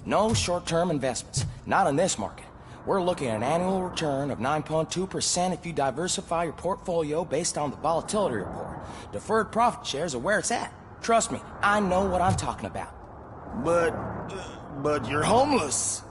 No short-term investments. Not in this market. We're looking at an annual return of 9.2% if you diversify your portfolio based on the volatility report. Deferred profit shares are where it's at. Trust me, I know what I'm talking about. But you're homeless.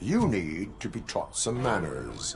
You need to be taught some manners.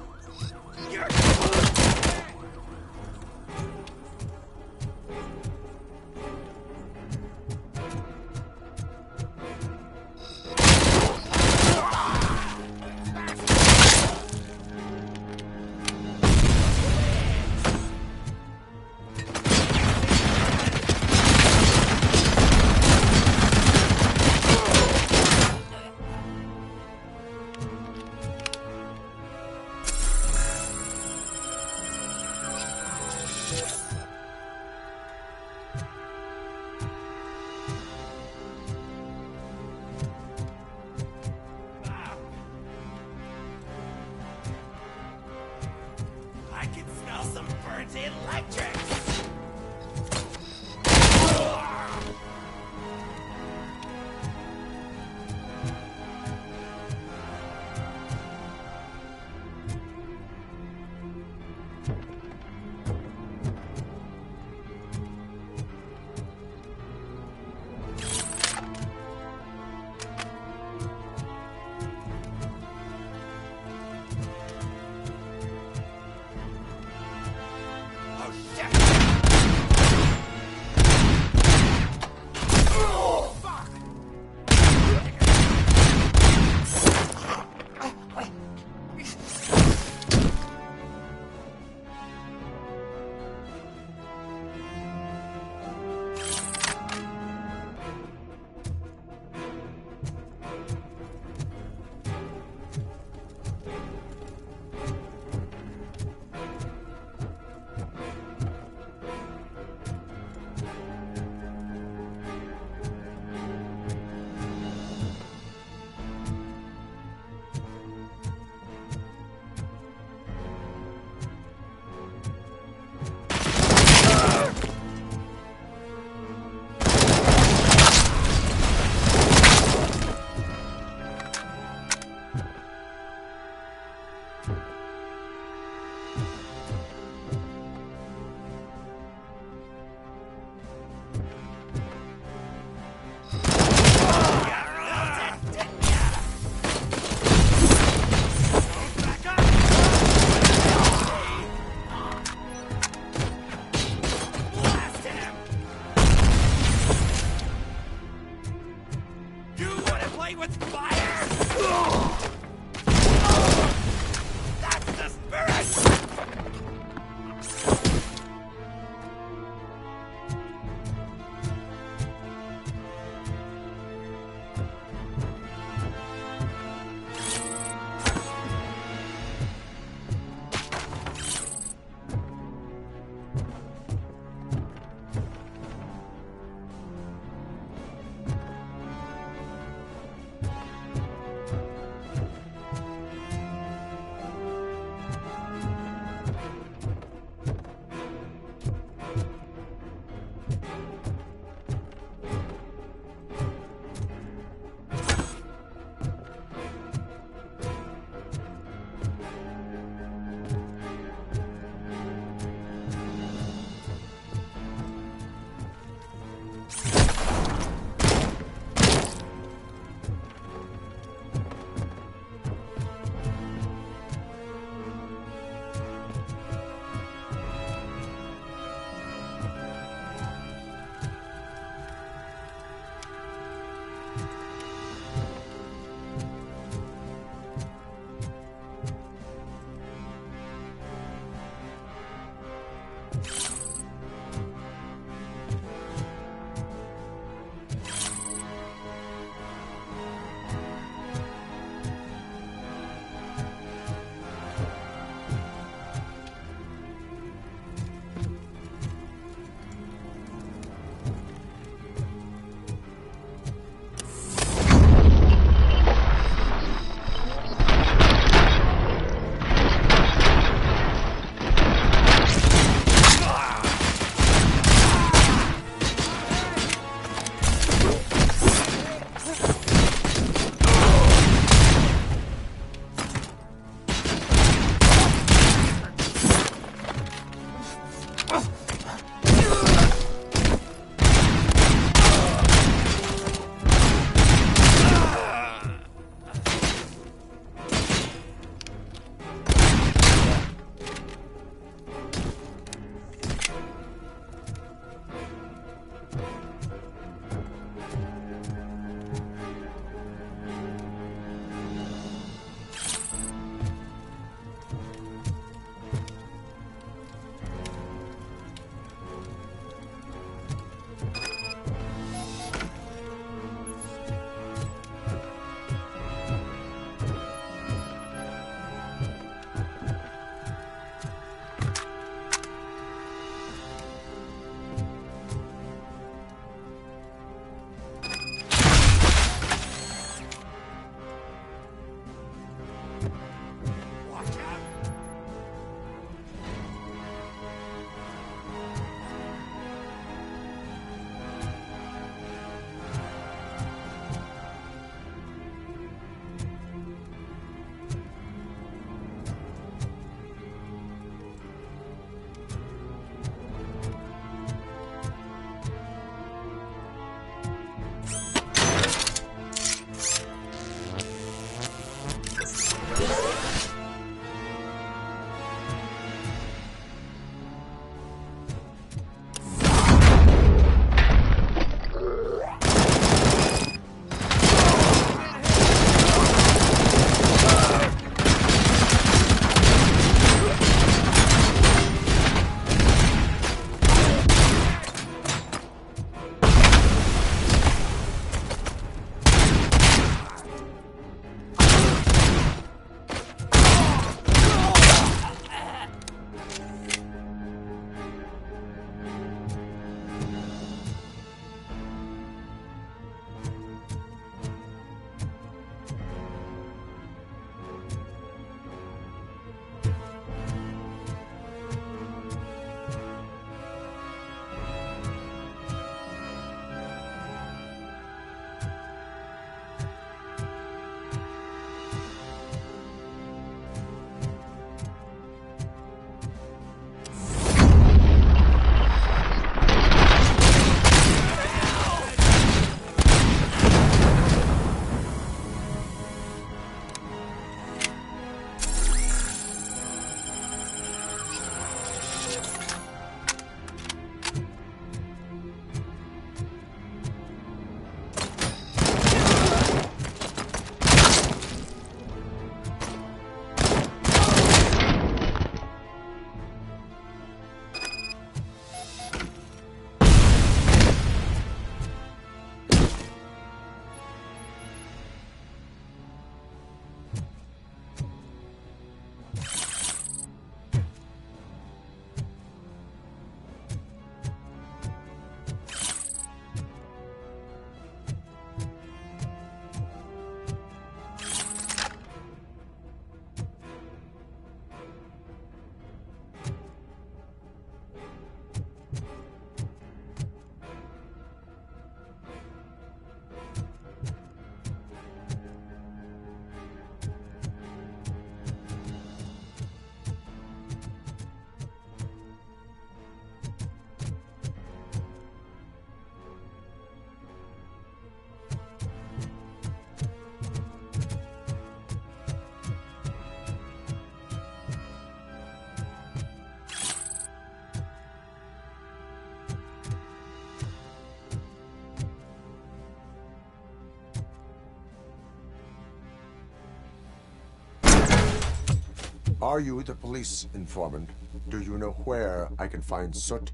Are you the police informant? Do you know where I can find Soot?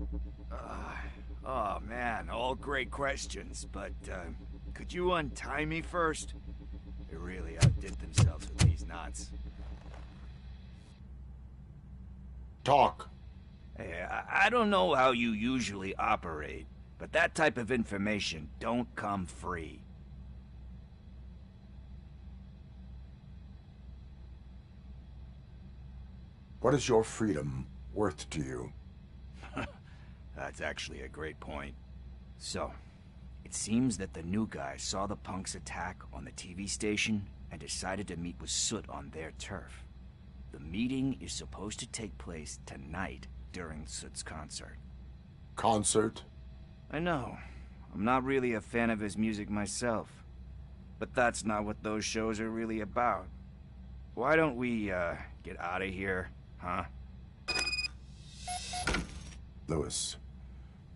Oh man, all great questions, but could you untie me first? They really outdid themselves with these knots. Talk. Hey, I don't know how you usually operate, but that type of information don't come free. What is your freedom worth to you? That's actually a great point. So, it seems that the new guy saw the punks' attack on the TV station and decided to meet with Soot on their turf. The meeting is supposed to take place tonight during Soot's concert. Concert? I know. I'm not really a fan of his music myself. But that's not what those shows are really about. Why don't we, get out of here, huh? Lewis,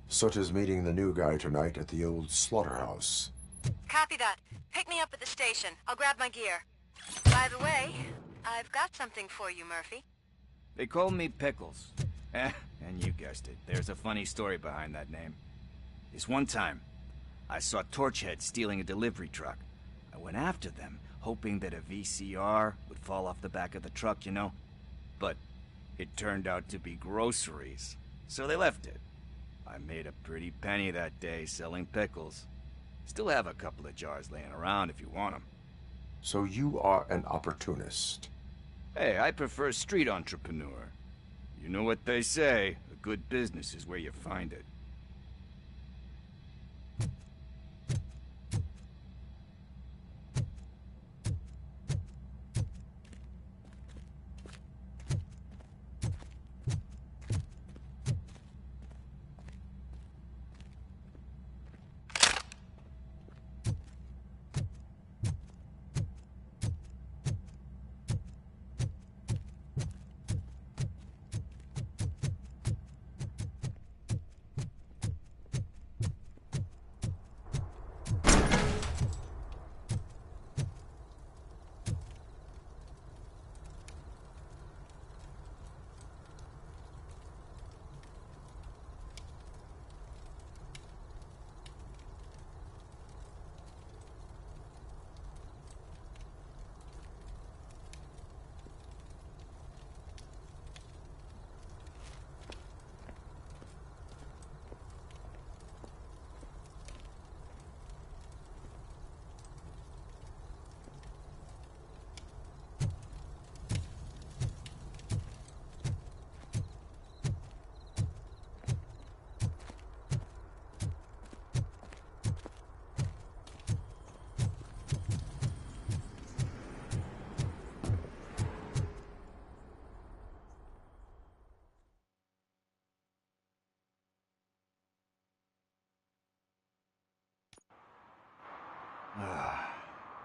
Soot is meeting the new guy tonight at the old slaughterhouse. Copy that. Pick me up at the station. I'll grab my gear. By the way, I've got something for you, Murphy. They call me Pickles. And you guessed it. There's a funny story behind that name. This one time, I saw Torchhead stealing a delivery truck. I went after them, hoping that a VCR would fall off the back of the truck, you know? But it turned out to be groceries, so they left it. I made a pretty penny that day selling pickles. Still have a couple of jars laying around if you want them. So you are an opportunist. Hey, I prefer street entrepreneur. You know what they say, a good business is where you find it.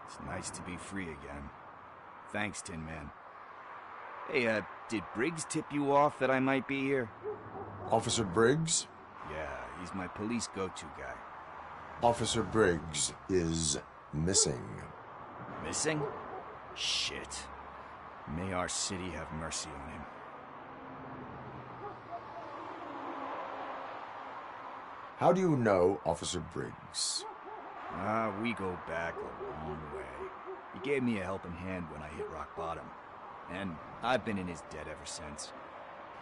It's nice to be free again. Thanks, Tin Man. Hey, did Briggs tip you off that I might be here? Officer Briggs? Yeah, he's my police go-to guy. Officer Briggs is missing. Missing? Shit. May our city have mercy on him. How do you know Officer Briggs? We go back a long way. He gave me a helping hand when I hit rock bottom. And I've been in his debt ever since.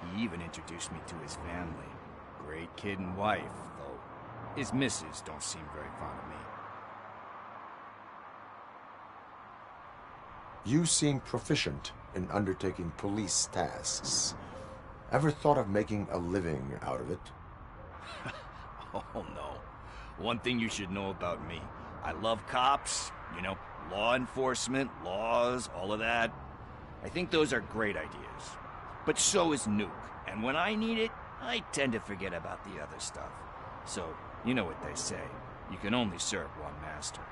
He even introduced me to his family. Great kid and wife, though his missus don't seem very fond of me. You seem proficient in undertaking police tasks. Ever thought of making a living out of it? Oh no. One thing you should know about me. I love cops, you know, law enforcement, laws, all of that. I think those are great ideas. But so is Nuke. And when I need it, I tend to forget about the other stuff. So, you know what they say. You can only serve one master.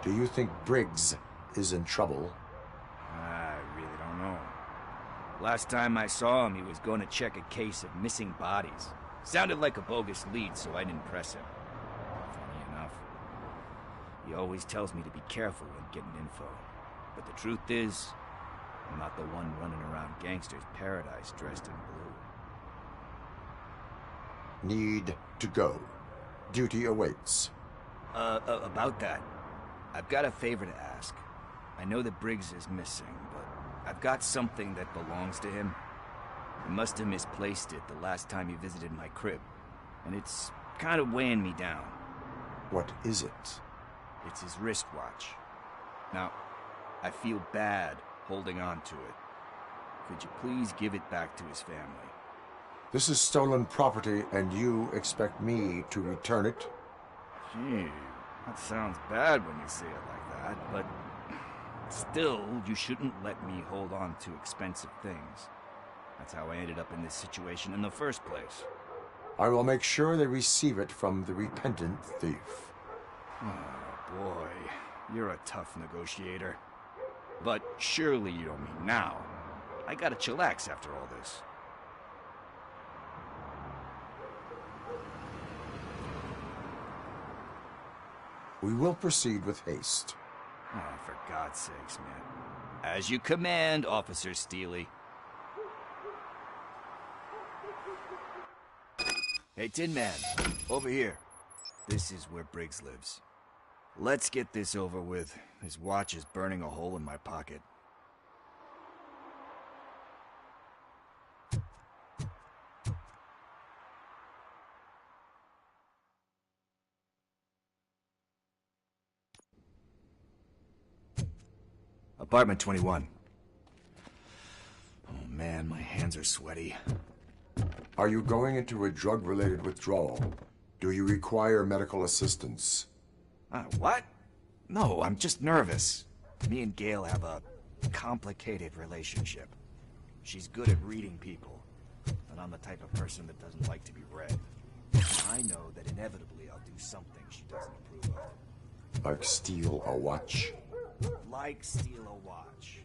Do you think Briggs is in trouble? I really don't know. Last time I saw him, he was going to check a case of missing bodies. Sounded like a bogus lead, so I didn't press him. Funny enough. He always tells me to be careful when getting info. But the truth is, I'm not the one running around gangster's paradise dressed in blue. Need to go. Duty awaits. About that, I've got a favor to ask. I know that Briggs is missing, but I've got something that belongs to him. He must have misplaced it the last time he visited my crib, and it's kind of weighing me down. What is it? It's his wristwatch. Now, I feel bad holding on to it. Could you please give it back to his family? This is stolen property, and you expect me to return it? Gee, that sounds bad when you say it like that, but still, you shouldn't let me hold on to expensive things. That's how I ended up in this situation in the first place. I will make sure they receive it from the repentant thief. Oh boy, you're a tough negotiator. But surely you don't mean now. I gotta chillax after all this. We will proceed with haste. Oh, for God's sakes, man. As you command, Officer Steely. Hey, Tin Man, over here. This is where Briggs lives. Let's get this over with. His watch is burning a hole in my pocket. Apartment 21. Oh man, my hands are sweaty. Are you going into a drug-related withdrawal? Do you require medical assistance? What? No, I'm just nervous. Me and Gail have a complicated relationship. She's good at reading people, and I'm the type of person that doesn't like to be read. I know that inevitably I'll do something she doesn't approve of. Like steal a watch? Like steal a watch.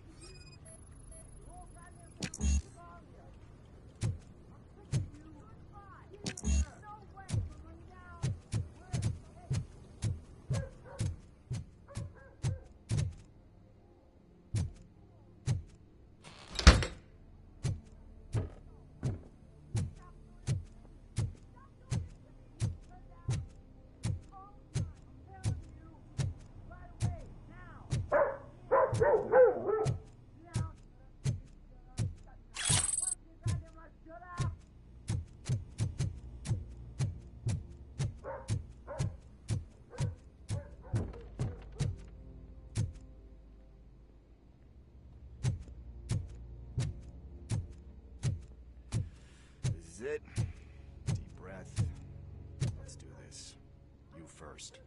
This is it. Deep breath. Let's do this. You first.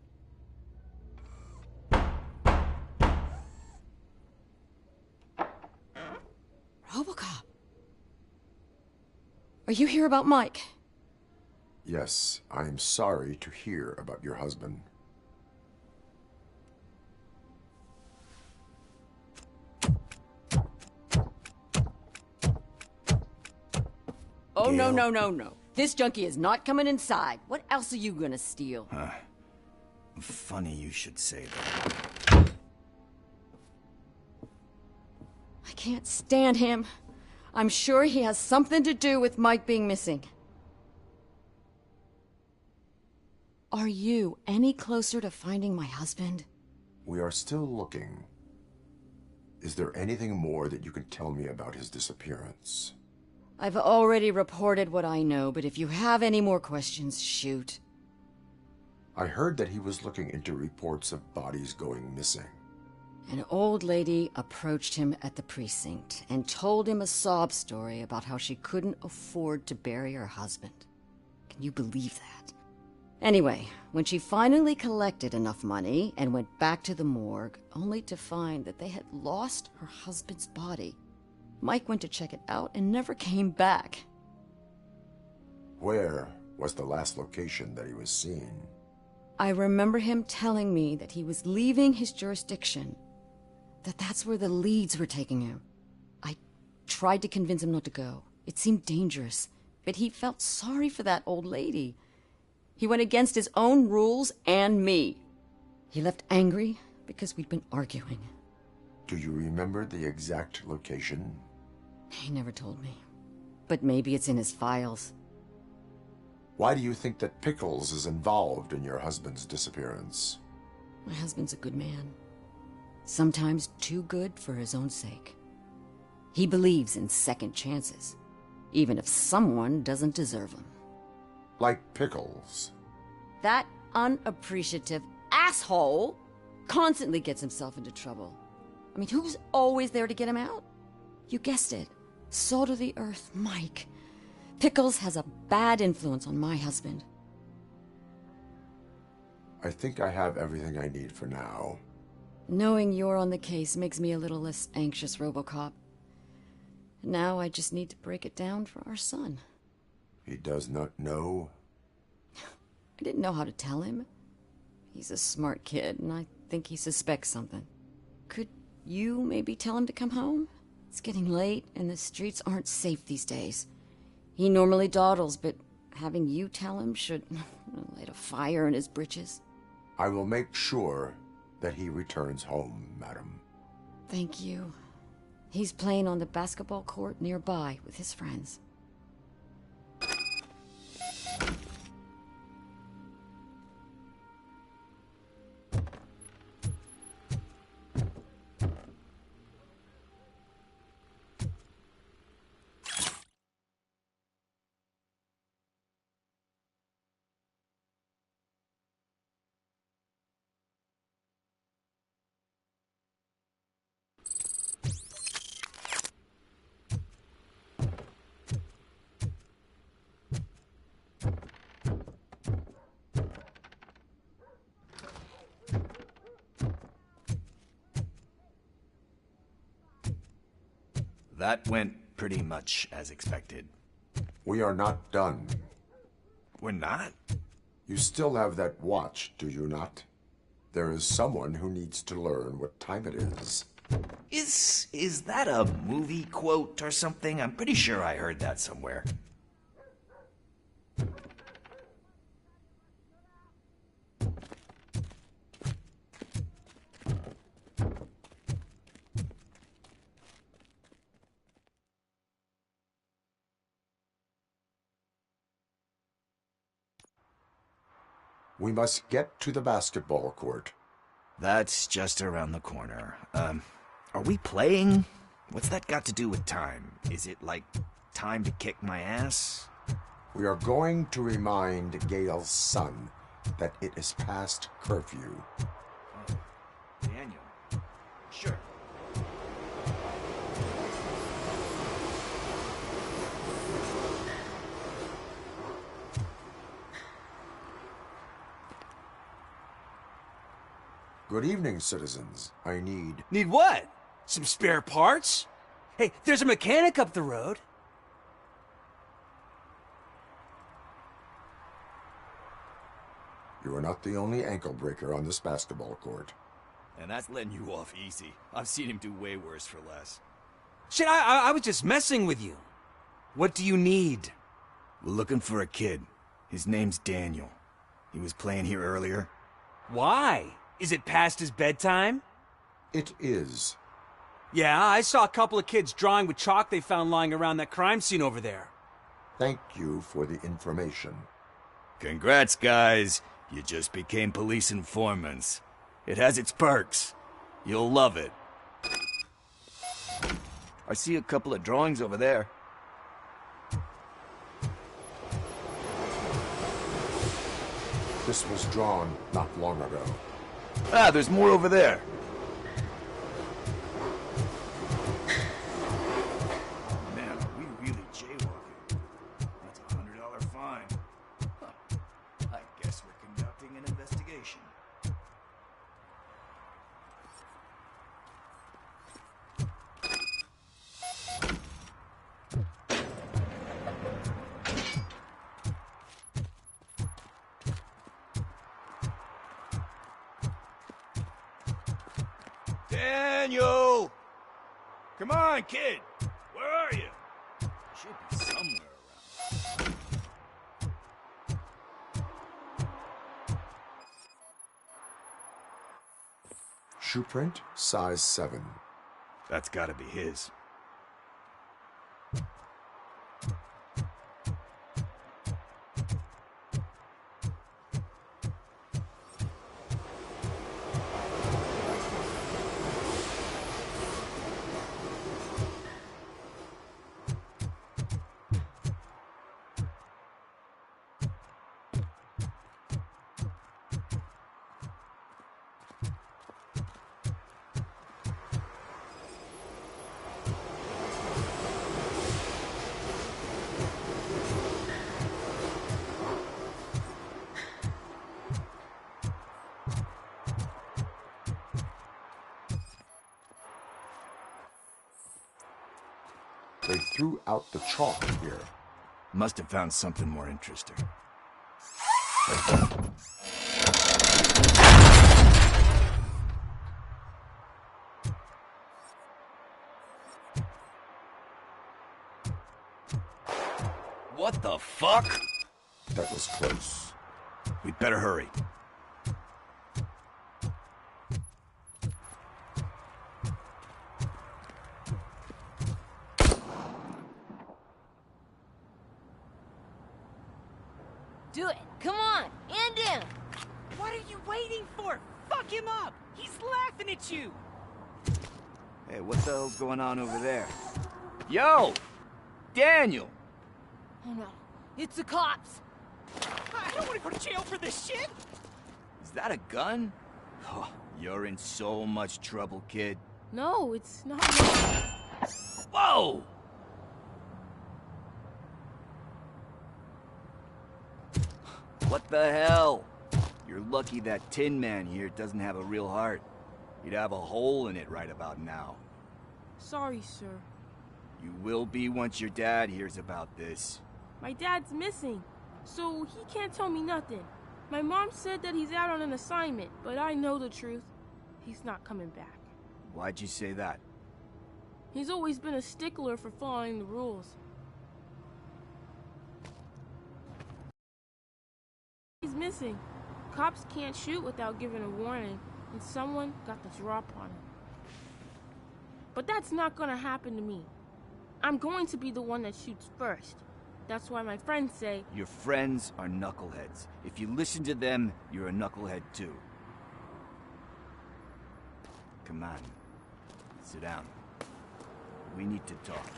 RoboCop. Are you here about Mike? Yes, I am sorry to hear about your husband. Oh, no, no, no, no. This junkie is not coming inside. What else are you gonna steal? Funny you should say that. I can't stand him. I'm sure he has something to do with Mike being missing. Are you any closer to finding my husband? We are still looking. Is there anything more that you can tell me about his disappearance? I've already reported what I know, but if you have any more questions, shoot. I heard that he was looking into reports of bodies going missing. An old lady approached him at the precinct and told him a sob story about how she couldn't afford to bury her husband. Can you believe that? Anyway, when she finally collected enough money and went back to the morgue, only to find that they had lost her husband's body, Mike went to check it out and never came back. Where was the last location that he was seen? I remember him telling me that he was leaving his jurisdiction, that's where the leads were taking him. I tried to convince him not to go. It seemed dangerous, but he felt sorry for that old lady. He went against his own rules and me. He left angry because we'd been arguing. Do you remember the exact location? He never told me. But maybe it's in his files. Why do you think that Pickles is involved in your husband's disappearance? My husband's a good man. Sometimes too good for his own sake. He believes in second chances, even if someone doesn't deserve them. Like Pickles. That unappreciative asshole constantly gets himself into trouble. I mean, who's always there to get him out? You guessed it. Salt of the earth, Mike. Pickles has a bad influence on my husband. I think I have everything I need for now. Knowing you're on the case makes me a little less anxious, RoboCop. Now I just need to break it down for our son. He does not know? I didn't know how to tell him. He's a smart kid, and I think he suspects something. Could you maybe tell him to come home? It's getting late, and the streets aren't safe these days. He normally dawdles, but having you tell him should light a fire in his britches. I will make sure that he returns home, madam. Thank you. He's playing on the basketball court nearby with his friends. That went pretty much as expected. We are not done. We're not? You still have that watch, do you not? There is someone who needs to learn what time it is. Is that a movie quote or something? I'm pretty sure I heard that somewhere. We must get to the basketball court. That's just around the corner. Are we playing? What's that got to do with time? Is it like time to kick my ass? We are going to remind Gail's son that it is past curfew. Oh, Daniel. Sure. Good evening, citizens. I need... Need what? Some spare parts? Hey, there's a mechanic up the road. You are not the only ankle breaker on this basketball court. And that's letting you off easy. I've seen him do way worse for less. Shit, I was just messing with you. What do you need? We're looking for a kid. His name's Daniel. He was playing here earlier. Why? Is it past his bedtime? It is. Yeah, I saw a couple of kids drawing with chalk they found lying around that crime scene over there. Thank you for the information. Congrats, guys. You just became police informants. It has its perks. You'll love it. I see a couple of drawings over there. This was drawn not long ago. Ah, there's more over there. Man, are we really jaywalking? That's a $100 fine. Huh. I guess we're conducting an investigation. Daniel! Come on, kid! Where are you? You should be somewhere around. Shoe print, size 7. That's gotta be his. They threw out the chalk here. Must have found something more interesting. What the fuck? That was close. We'd better hurry. Do it. Come on. End him. What are you waiting for? Fuck him up! He's laughing at you! Hey, what the hell's going on over there? Yo! Daniel! Oh no. It's the cops. I don't want to go to jail for this shit! Is that a gun? Oh, you're in so much trouble, kid. No, it's not. Whoa! What the hell? You're lucky that Tin Man here doesn't have a real heart. You'd have a hole in it right about now. Sorry, sir. You will be once your dad hears about this. My dad's missing, so he can't tell me nothing. My mom said that he's out on an assignment, but I know the truth. He's not coming back. Why'd you say that? He's always been a stickler for following the rules. He's missing. Cops can't shoot without giving a warning, and someone got the drop on him. But that's not gonna happen to me. I'm going to be the one that shoots first. That's why my friends say... Your friends are knuckleheads. If you listen to them, you're a knucklehead too. Come on. Sit down. We need to talk.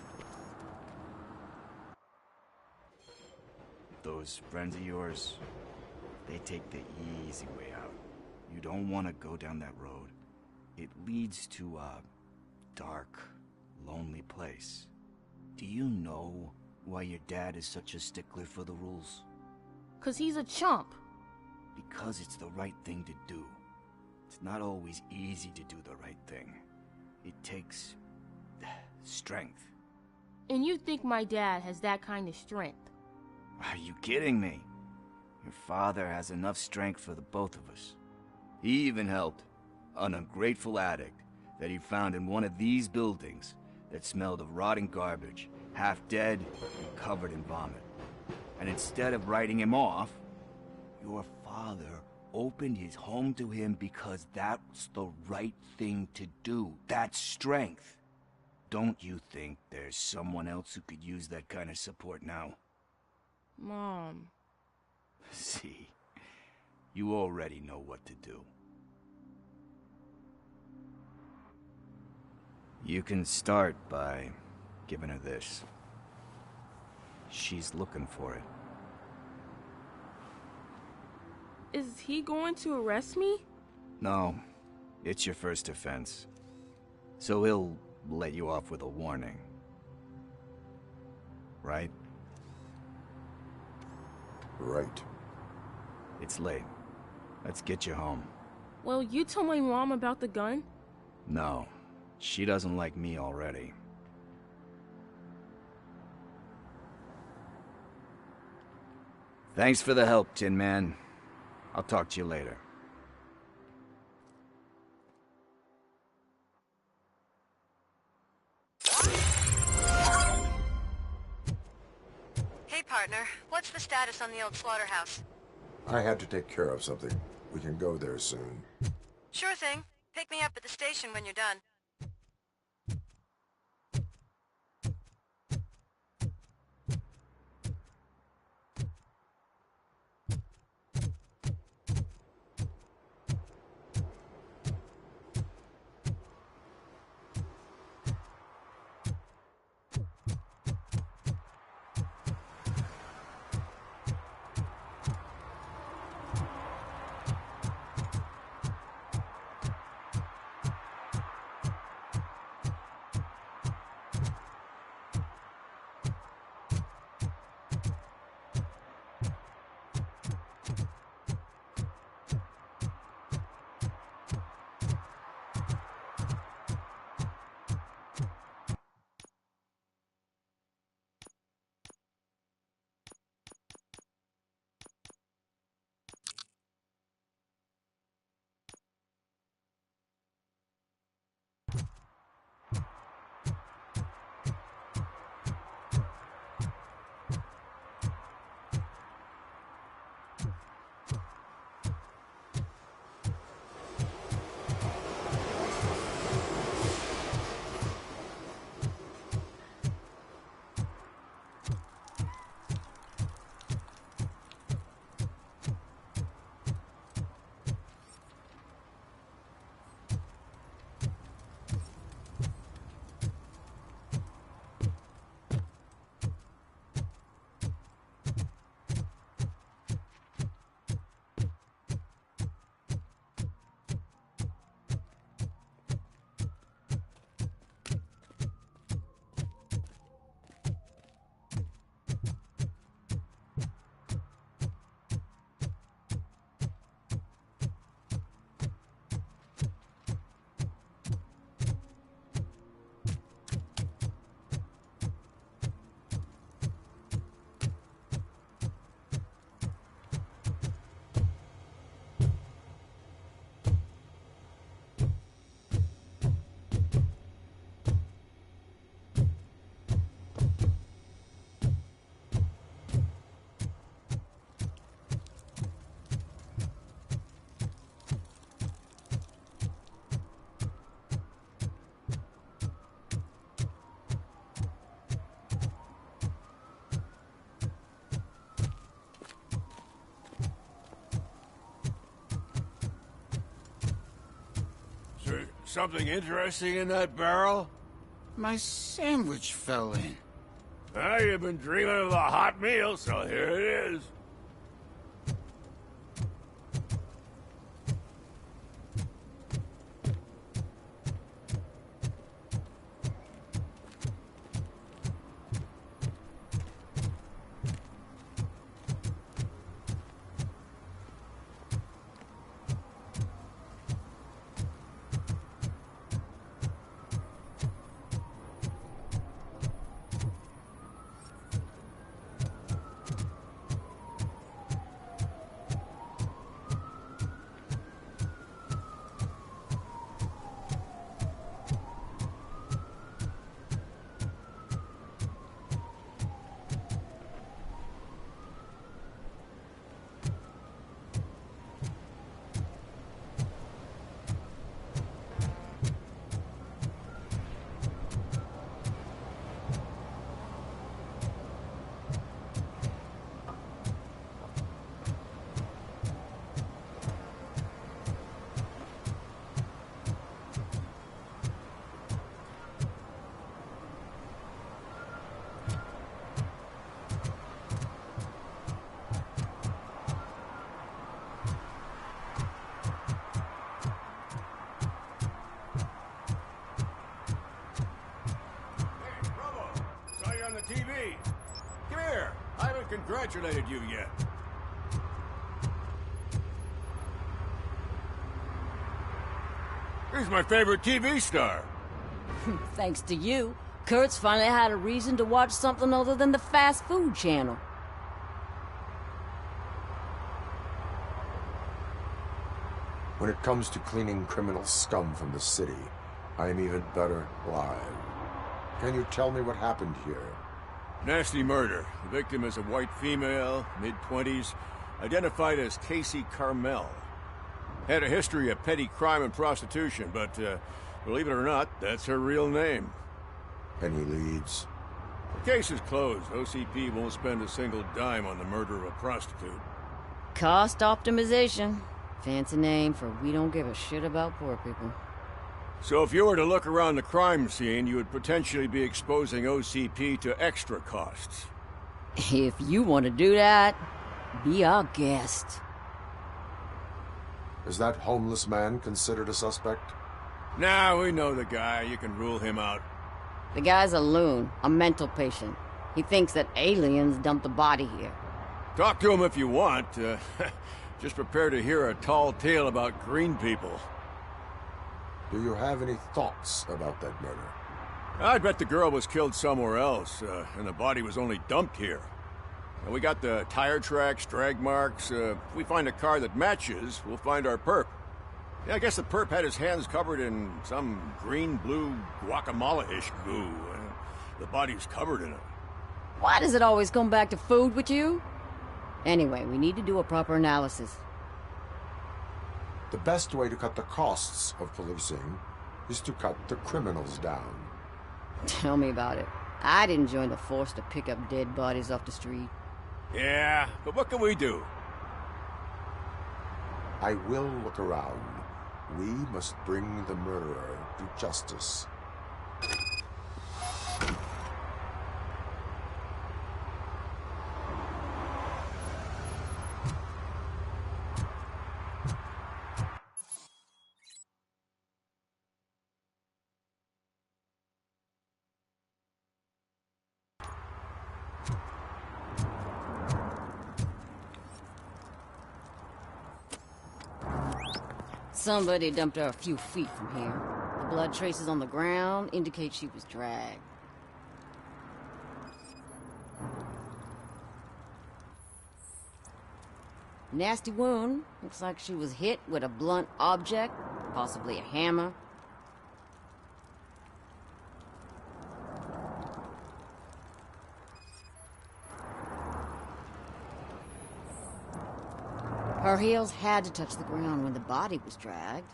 Those friends of yours, they take the easy way out. You don't want to go down that road. It leads to a dark, lonely place. Do you know why your dad is such a stickler for the rules? 'Cause he's a chump. Because it's the right thing to do. It's not always easy to do the right thing. It takes strength. And you think my dad has that kind of strength? Are you kidding me? Your father has enough strength for the both of us. He even helped an ungrateful addict that he found in one of these buildings that smelled of rotting garbage, half dead and covered in vomit. And instead of writing him off, your father opened his home to him because that's the right thing to do. That's strength. Don't you think there's someone else who could use that kind of support now? Mom. See, you already know what to do. You can start by giving her this. She's looking for it. Is he going to arrest me? No, it's your first offense. So he'll let you off with a warning. Right? Right. It's late. Let's get you home. Well, you told my mom about the gun? No, she doesn't like me already. Thanks for the help, Tin Man. I'll talk to you later. Hey, partner. What's the status on the old slaughterhouse? I had to take care of something. We can go there soon. Sure thing. Pick me up at the station when you're done. Something interesting in that barrel? My sandwich fell in. You've been dreaming of a hot meal, so here it is. TV. Come here. I haven't congratulated you yet. Here's my favorite TV star. Thanks to you, Kurt's finally had a reason to watch something other than the fast food channel. When it comes to cleaning criminal scum from the city, I am even better live. Can you tell me what happened here? Nasty murder. The victim is a white female, mid-20s, identified as Casey Carmel. Had a history of petty crime and prostitution, but believe it or not, that's her real name. Any leads? The case is closed. OCP won't spend a single dime on the murder of a prostitute. Cost optimization. Fancy name for we don't give a shit about poor people. So if you were to look around the crime scene, you would potentially be exposing OCP to extra costs. If you want to do that, be our guest. Is that homeless man considered a suspect? Nah, we know the guy. You can rule him out. The guy's a loon, a mental patient. He thinks that aliens dumped the body here. Talk to him if you want. Just prepare to hear a tall tale about green people. Do you have any thoughts about that murder? I bet the girl was killed somewhere else, and the body was only dumped here. And we got the tire tracks, drag marks. If we find a car that matches, we'll find our perp. Yeah, I guess the perp had his hands covered in some green-blue guacamole-ish goo. The body's covered in it. Why does it always come back to food with you? Anyway, we need to do a proper analysis. The best way to cut the costs of policing is to cut the criminals down. Tell me about it. I didn't join the force to pick up dead bodies off the street. Yeah, but what can we do? I will look around. We must bring the murderer to justice. Somebody dumped her a few feet from here. The blood traces on the ground indicate she was dragged. Nasty wound. Looks like she was hit with a blunt object, possibly a hammer. Her heels had to touch the ground when the body was dragged.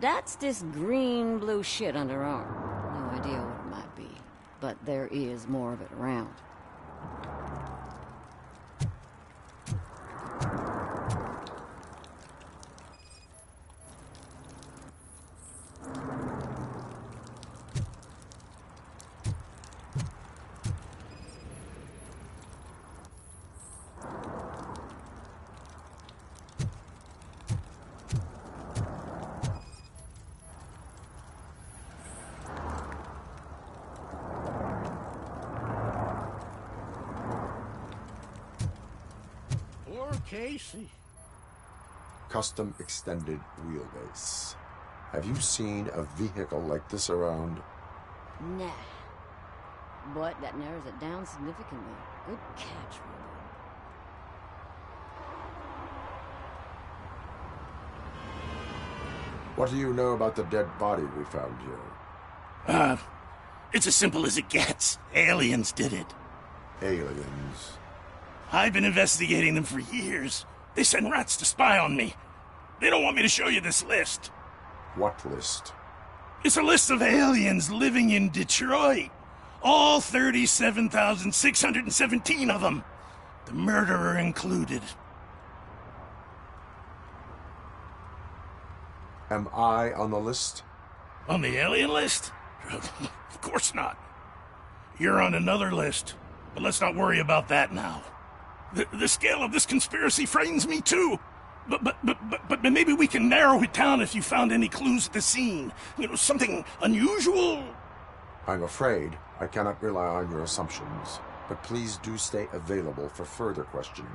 That's this green-blue shit under her arm. No idea what it might be, but there is more of it around. Casey. Custom extended wheelbase. Have you seen a vehicle like this around? Nah. But that narrows it down significantly. Good catch, Robo. What do you know about the dead body we found here? It's as simple as it gets. Aliens did it. Aliens? I've been investigating them for years. They send rats to spy on me. They don't want me to show you this list. What list? It's a list of aliens living in Detroit. All 37,617 of them. The murderer included. Am I on the list? On the alien list? Of course not. You're on another list, but let's not worry about that now. The scale of this conspiracy frightens me too. But maybe we can narrow it down if you found any clues at the scene. You know, something unusual? I'm afraid I cannot rely on your assumptions, but please do stay available for further questioning.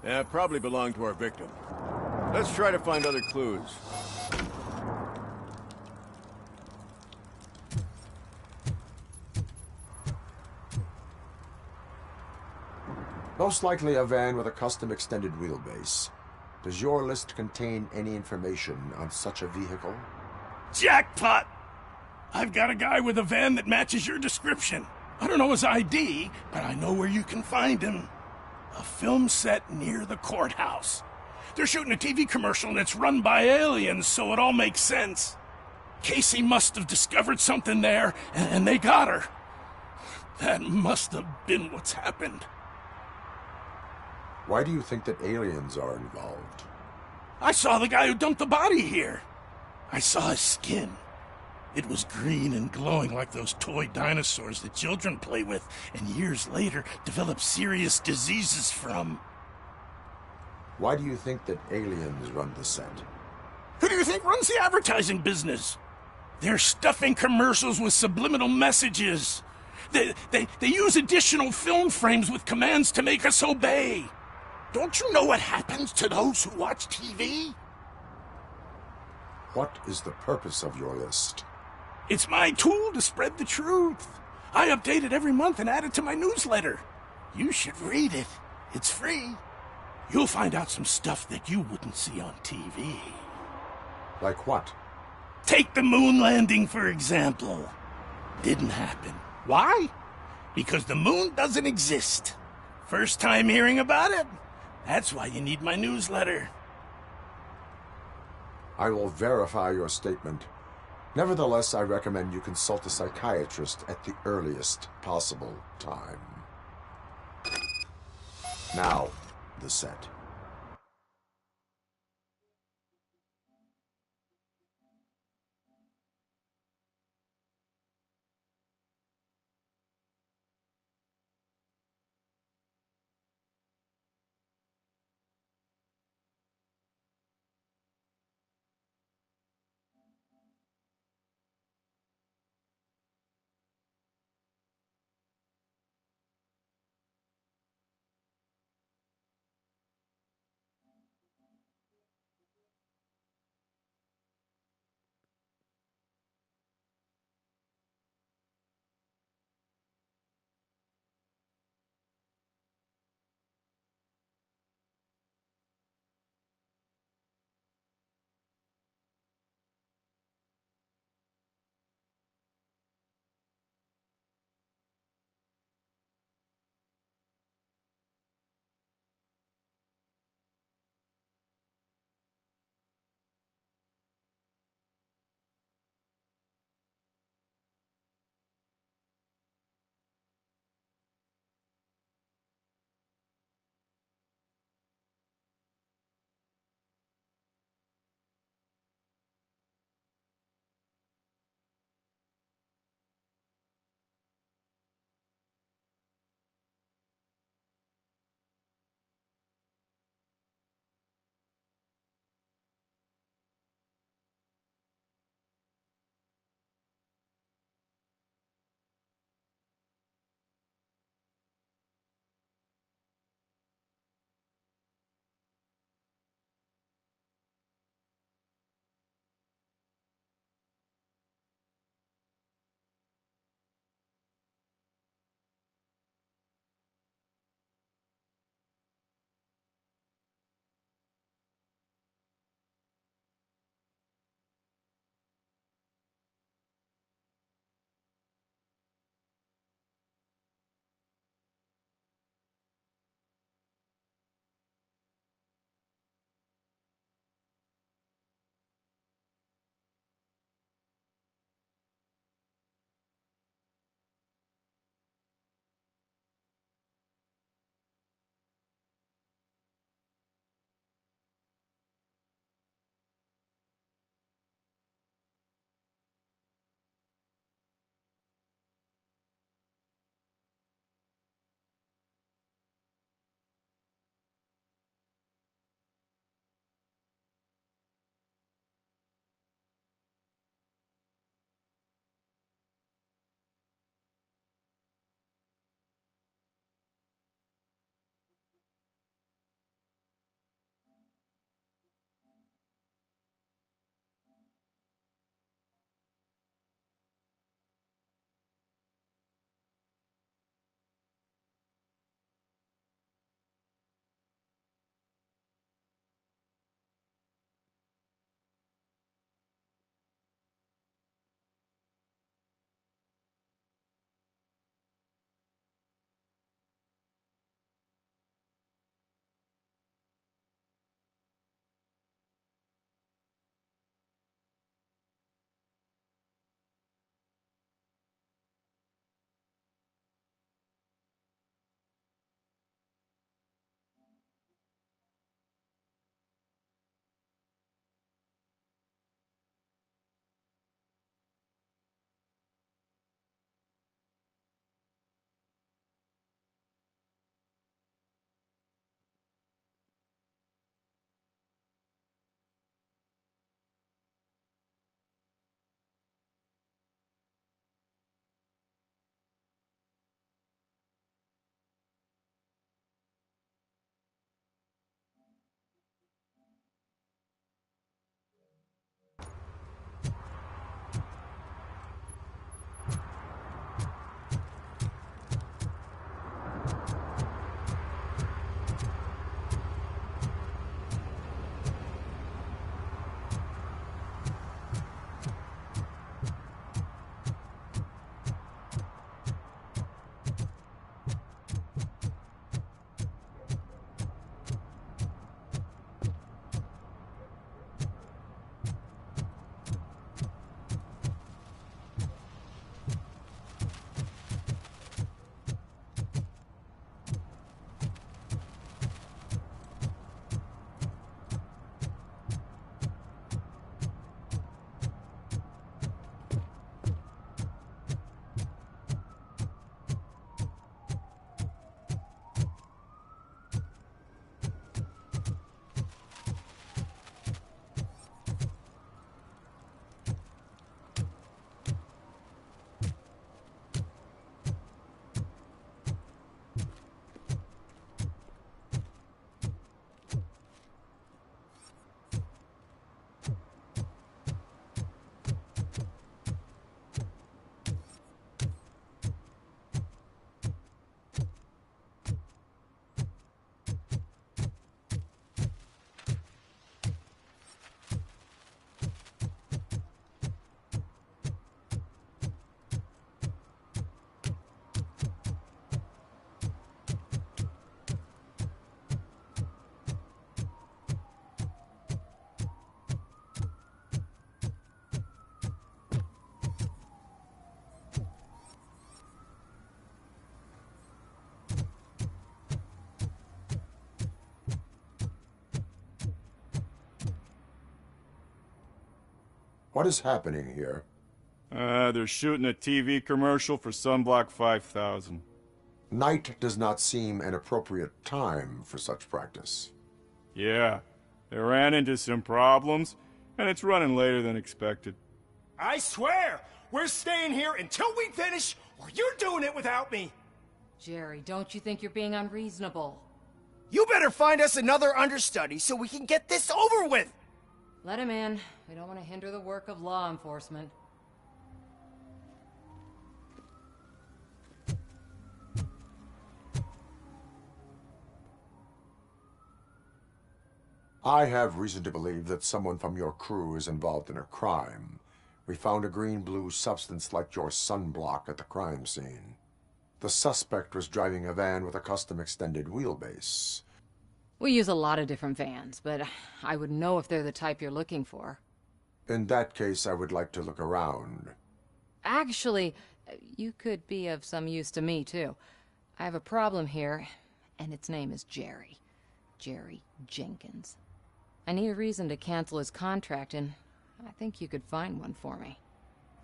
Yeah, probably belonged to our victim. Let's try to find other clues. Most likely a van with a custom extended wheelbase. Does your list contain any information on such a vehicle? Jackpot! I've got a guy with a van that matches your description. I don't know his ID, but I know where you can find him. A film set near the courthouse. They're shooting a TV commercial and it's run by aliens, so it all makes sense. Casey must have discovered something there, and they got her. That must have been what's happened. Why do you think that aliens are involved? I saw the guy who dumped the body here. I saw his skin. It was green and glowing like those toy dinosaurs that children play with and years later develop serious diseases from. Why do you think that aliens run the set? Who do you think runs the advertising business? They're stuffing commercials with subliminal messages. They use additional film frames with commands to make us obey. Don't you know what happens to those who watch TV? What is the purpose of your list? It's my tool to spread the truth. I update it every month and add it to my newsletter. You should read it. It's free. You'll find out some stuff that you wouldn't see on TV. Like what? Take the moon landing, for example. Didn't happen. Why? Because the moon doesn't exist. First time hearing about it? That's why you need my newsletter. I will verify your statement. Nevertheless, I recommend you consult a psychiatrist at the earliest possible time. Now, the set. What is happening here? They're shooting a TV commercial for Sunblock 5000. Night does not seem an appropriate time for such practice. Yeah, they ran into some problems, and it's running later than expected. I swear, we're staying here until we finish, or you're doing it without me! Jerry, don't you think you're being unreasonable? You better find us another understudy so we can get this over with! Let him in. We don't want to hinder the work of law enforcement. I have reason to believe that someone from your crew is involved in a crime. We found a green-blue substance like your sunblock at the crime scene. The suspect was driving a van with a custom extended wheelbase. We use a lot of different vans, but I wouldn't know if they're the type you're looking for. In that case, I would like to look around. Actually, you could be of some use to me, too. I have a problem here, and its name is Jerry. Jerry Jenkins. I need a reason to cancel his contract, and I think you could find one for me.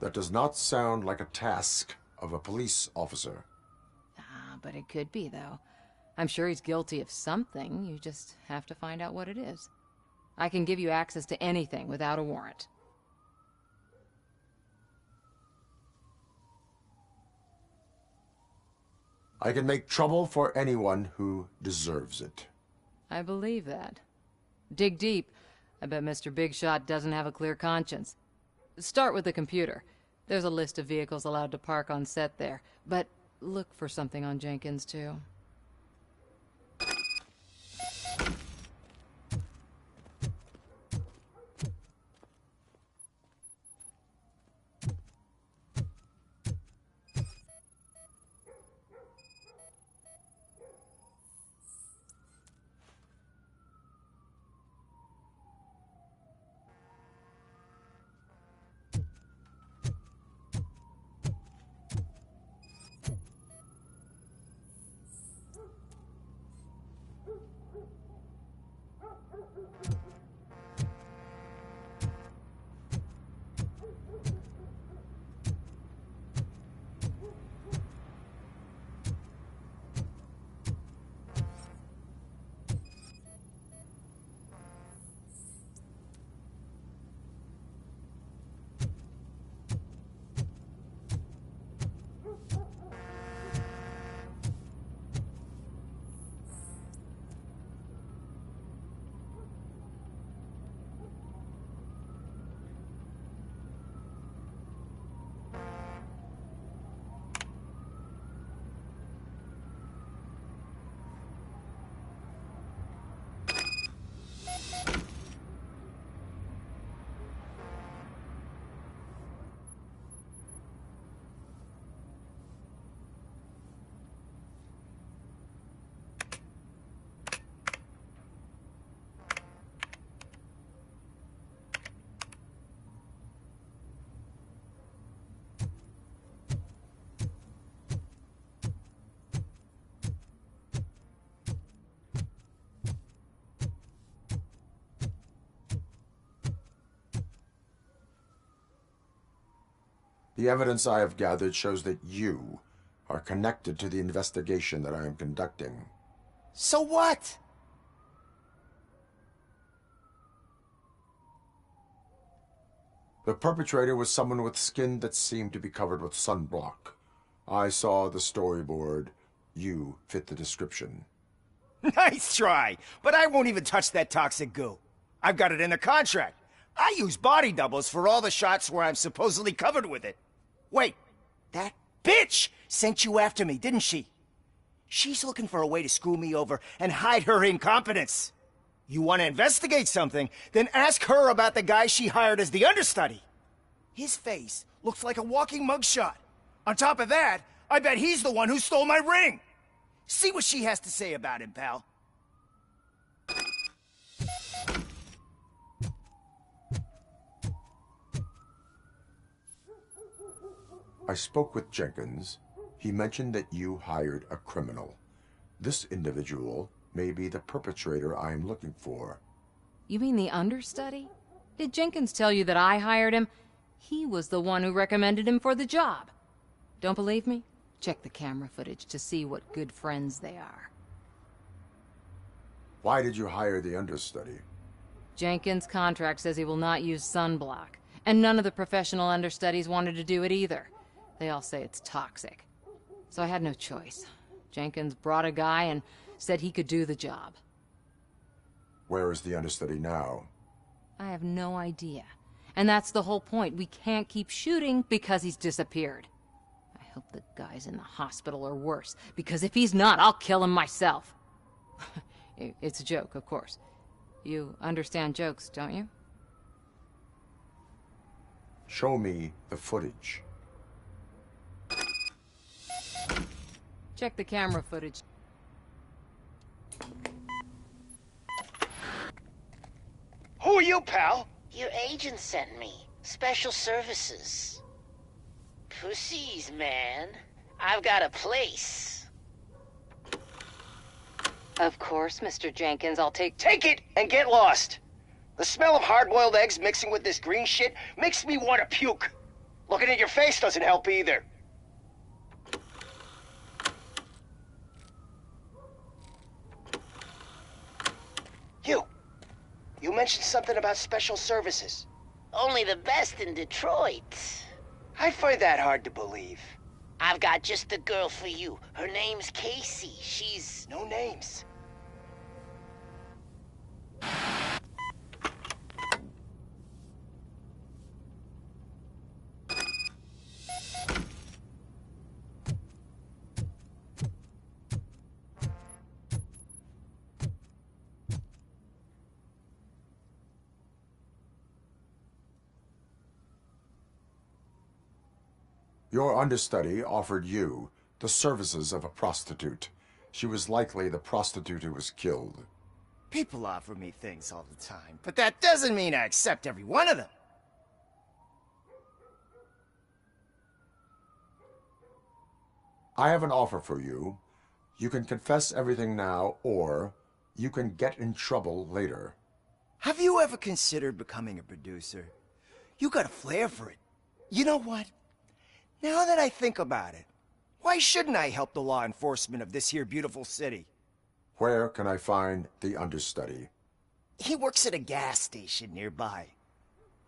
That does not sound like a task of a police officer. But it could be, though. I'm sure he's guilty of something. You just have to find out what it is. I can give you access to anything without a warrant. I can make trouble for anyone who deserves it. I believe that. Dig deep. I bet Mr. Big Shot doesn't have a clear conscience. Start with the computer. There's a list of vehicles allowed to park on set there. But look for something on Jenkins, too. The evidence I have gathered shows that you are connected to the investigation that I am conducting. So what? The perpetrator was someone with skin that seemed to be covered with sunblock. I saw the storyboard. You fit the description. Nice try, but I won't even touch that toxic goo. I've got it in the contract. I use body doubles for all the shots where I'm supposedly covered with it. Wait, that bitch sent you after me, didn't she? She's looking for a way to screw me over and hide her incompetence. You want to investigate something, then ask her about the guy she hired as the understudy. His face looks like a walking mugshot. On top of that, I bet he's the one who stole my ring. See what she has to say about him, pal. I spoke with Jenkins. He mentioned that you hired a criminal. This individual may be the perpetrator I am looking for. You mean the understudy? Did Jenkins tell you that I hired him? He was the one who recommended him for the job. Don't believe me? Check the camera footage to see what good friends they are. Why did you hire the understudy? Jenkins' contract says he will not use sunblock, and none of the professional understudies wanted to do it either. They all say it's toxic. So I had no choice. Jenkins brought a guy and said he could do the job. Where is the understudy now? I have no idea. And that's the whole point. We can't keep shooting because he's disappeared. I hope the guy's in the hospital or worse, because if he's not, I'll kill him myself. It's a joke, of course. You understand jokes, don't you? Show me the footage. Check the camera footage. Who are you, pal? Your agent sent me. Special services. Pussies, man. I've got a place. Of course, Mr. Jenkins, I'll take Take it and get lost. The smell of hard-boiled eggs mixing with this green shit makes me want to puke. Looking at your face doesn't help either. You mentioned something about special services. Only the best in Detroit. I find that hard to believe. I've got just the girl for you. Her name's Casey. She's... No names. Your understudy offered you the services of a prostitute. She was likely the prostitute who was killed. People offer me things all the time, but that doesn't mean I accept every one of them. I have an offer for you. You can confess everything now, or you can get in trouble later. Have you ever considered becoming a producer? You got a flair for it. You know what? Now that I think about it, why shouldn't I help the law enforcement of this here beautiful city? Where can I find the understudy? He works at a gas station nearby.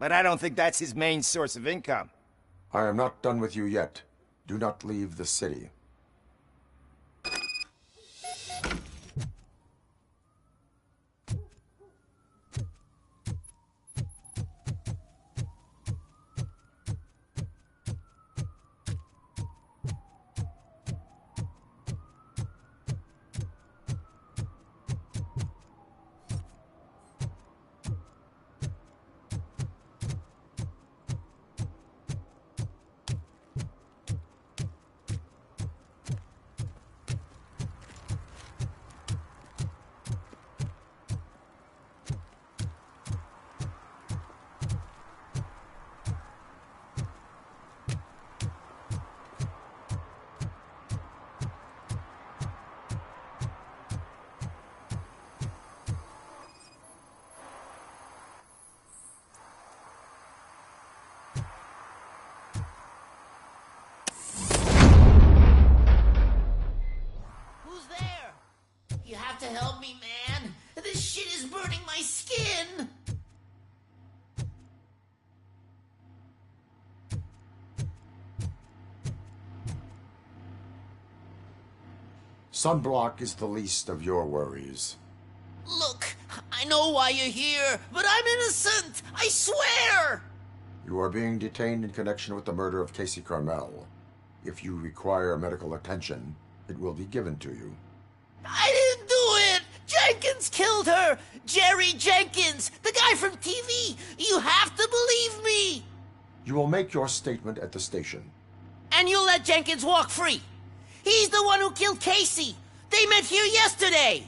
But I don't think that's his main source of income. I am not done with you yet. Do not leave the city. You have to help me, man. This shit is burning my skin. Sunblock is the least of your worries. Look, I know why you're here, but I'm innocent. I swear. You are being detained in connection with the murder of Casey Carmel. If you require medical attention, it will be given to you. I didn't do it! Jenkins killed her! Jerry Jenkins! The guy from TV! You have to believe me! You will make your statement at the station. And you'll let Jenkins walk free! He's the one who killed Casey! They met here yesterday!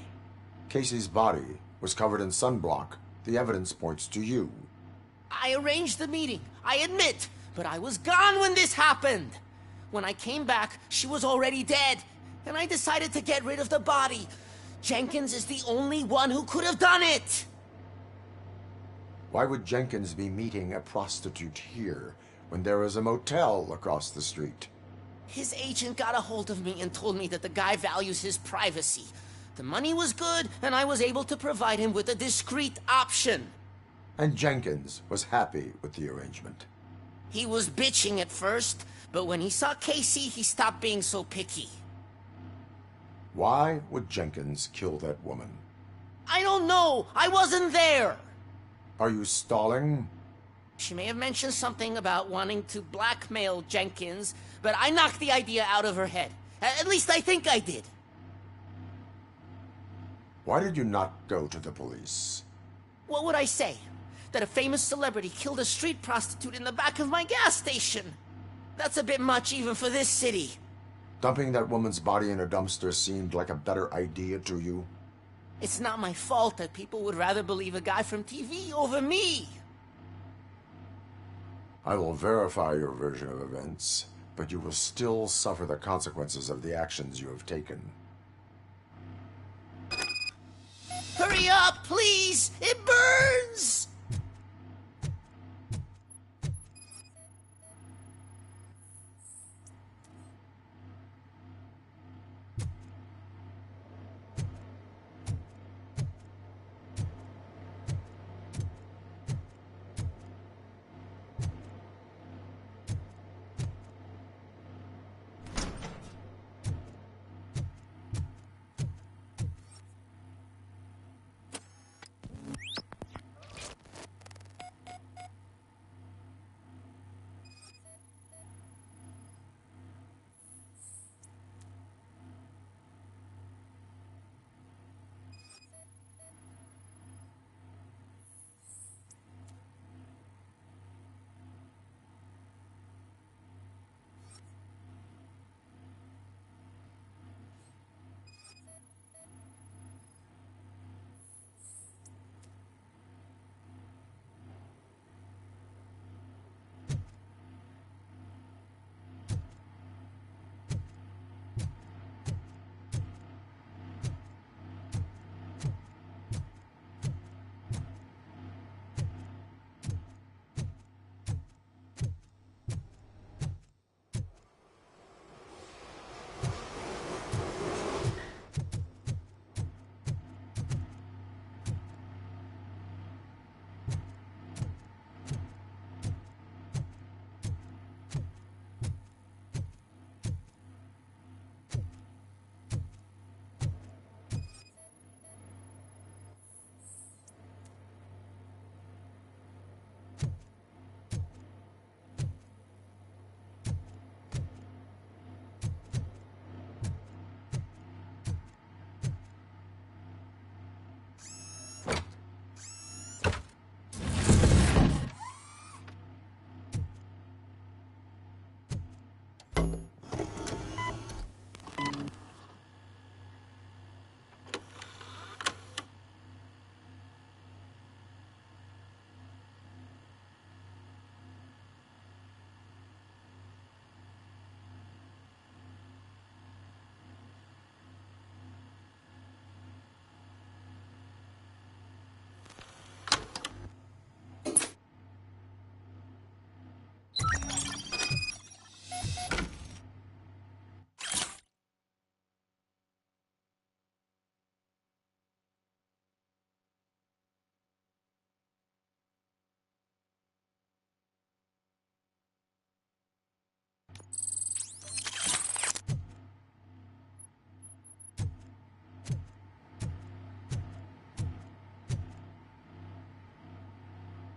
Casey's body was covered in sunblock. The evidence points to you. I arranged the meeting, I admit, but I was gone when this happened. When I came back, she was already dead. And I decided to get rid of the body. Jenkins is the only one who could have done it. Why would Jenkins be meeting a prostitute here? when there is a motel across the street? His agent got a hold of me and told me that the guy values his privacy. The money was good, and I was able to provide him with a discreet option. And Jenkins was happy with the arrangement. He was bitching at first, but when he saw Casey, he stopped being so picky. Why would Jenkins kill that woman? I don't know! I wasn't there! Are you stalling? She may have mentioned something about wanting to blackmail Jenkins, but I knocked the idea out of her head. At least I think I did. Why did you not go to the police? What would I say? That a famous celebrity killed a street prostitute in the back of my gas station? That's a bit much even for this city. Dumping that woman's body in a dumpster seemed like a better idea to you? It's not my fault that people would rather believe a guy from TV over me. I will verify your version of events, but you will still suffer the consequences of the actions you have taken. Hurry up, please! It burns!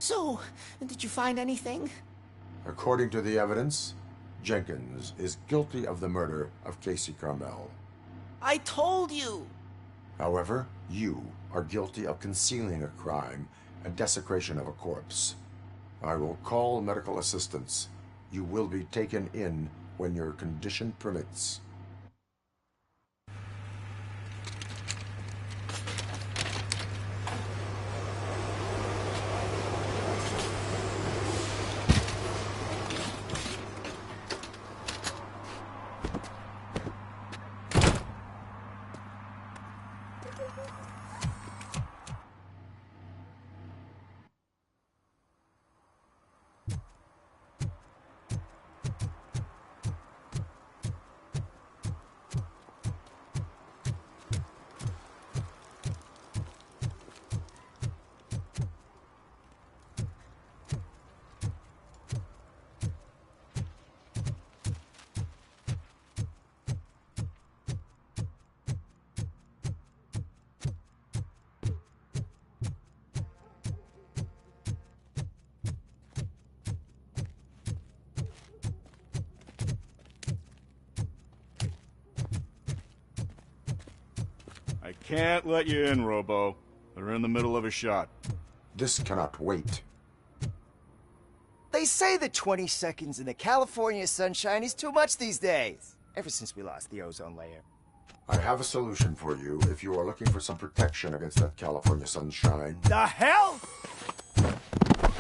So, did you find anything? According to the evidence, Jenkins is guilty of the murder of Casey Carmel. I told you! However, you are guilty of concealing a crime and desecration of a corpse. I will call medical assistance. You will be taken in when your condition permits. can't let you in, Robo. They're in the middle of a shot. This cannot wait. They say that 20 seconds in the California sunshine is too much these days. Ever since we lost the ozone layer. I have a solution for you if you are looking for some protection against that California sunshine. The hell?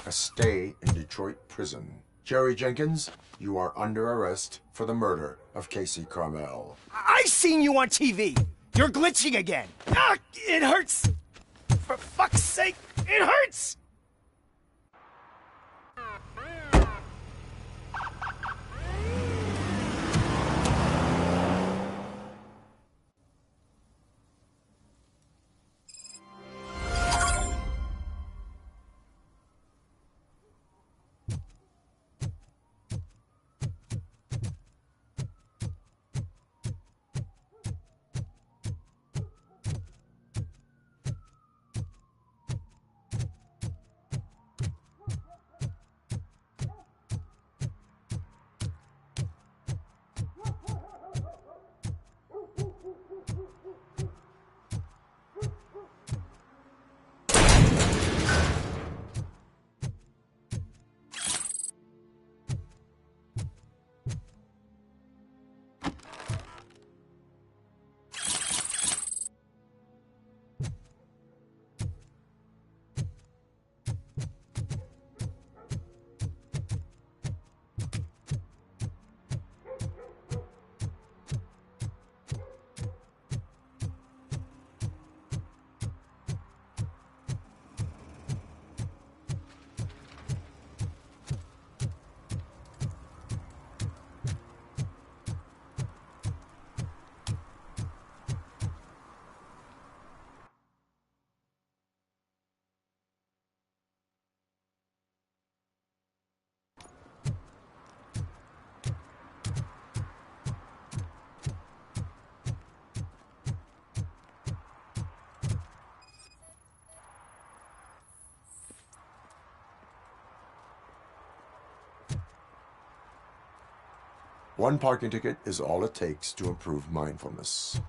A stay in Detroit prison. Jerry Jenkins, you are under arrest for the murder of Casey Carmel. I seen you on TV. You're glitching again. Ah, it hurts. For fuck's sake, it hurts. One parking ticket is all it takes to improve mindfulness.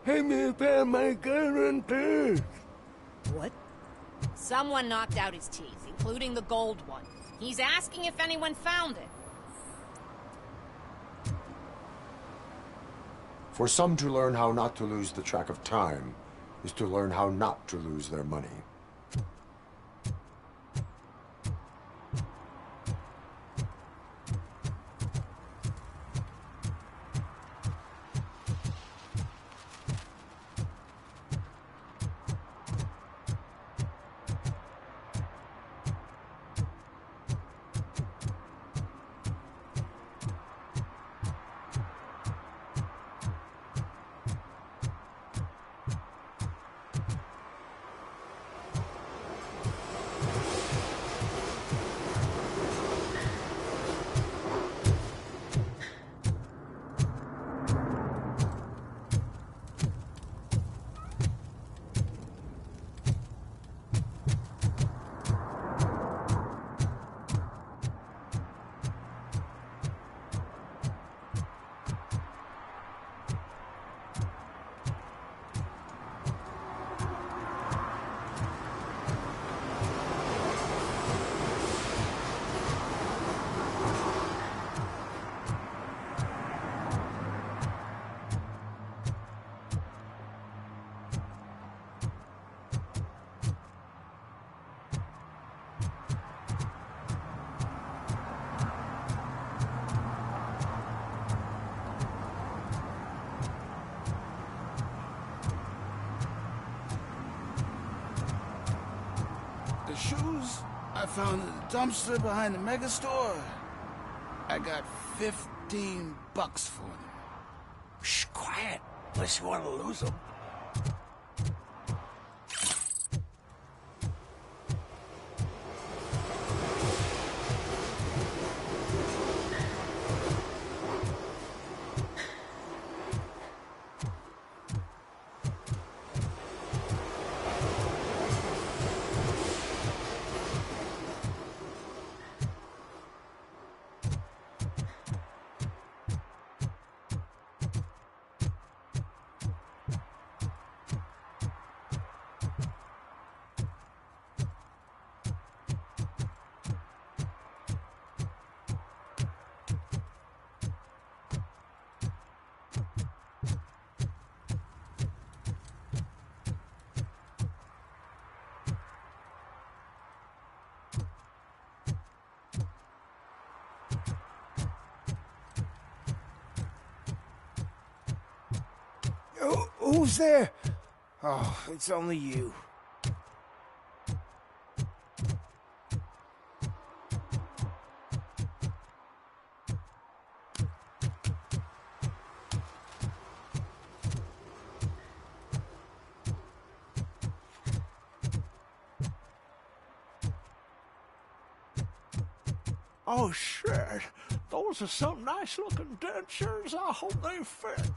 Help me find my gun and purse. What? Someone knocked out his teeth, including the gold one. He's asking if anyone found it. For some to learn how not to lose the track of time is to learn how not to lose their money. I found the dumpster behind the mega store. I got $15 for them. Shh, quiet. Unless you want to lose them. Who's there? Oh, it's only you. Oh, shit. Those are some nice-looking dentures. I hope they fit.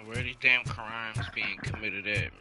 Where are these damn crimes being committed at?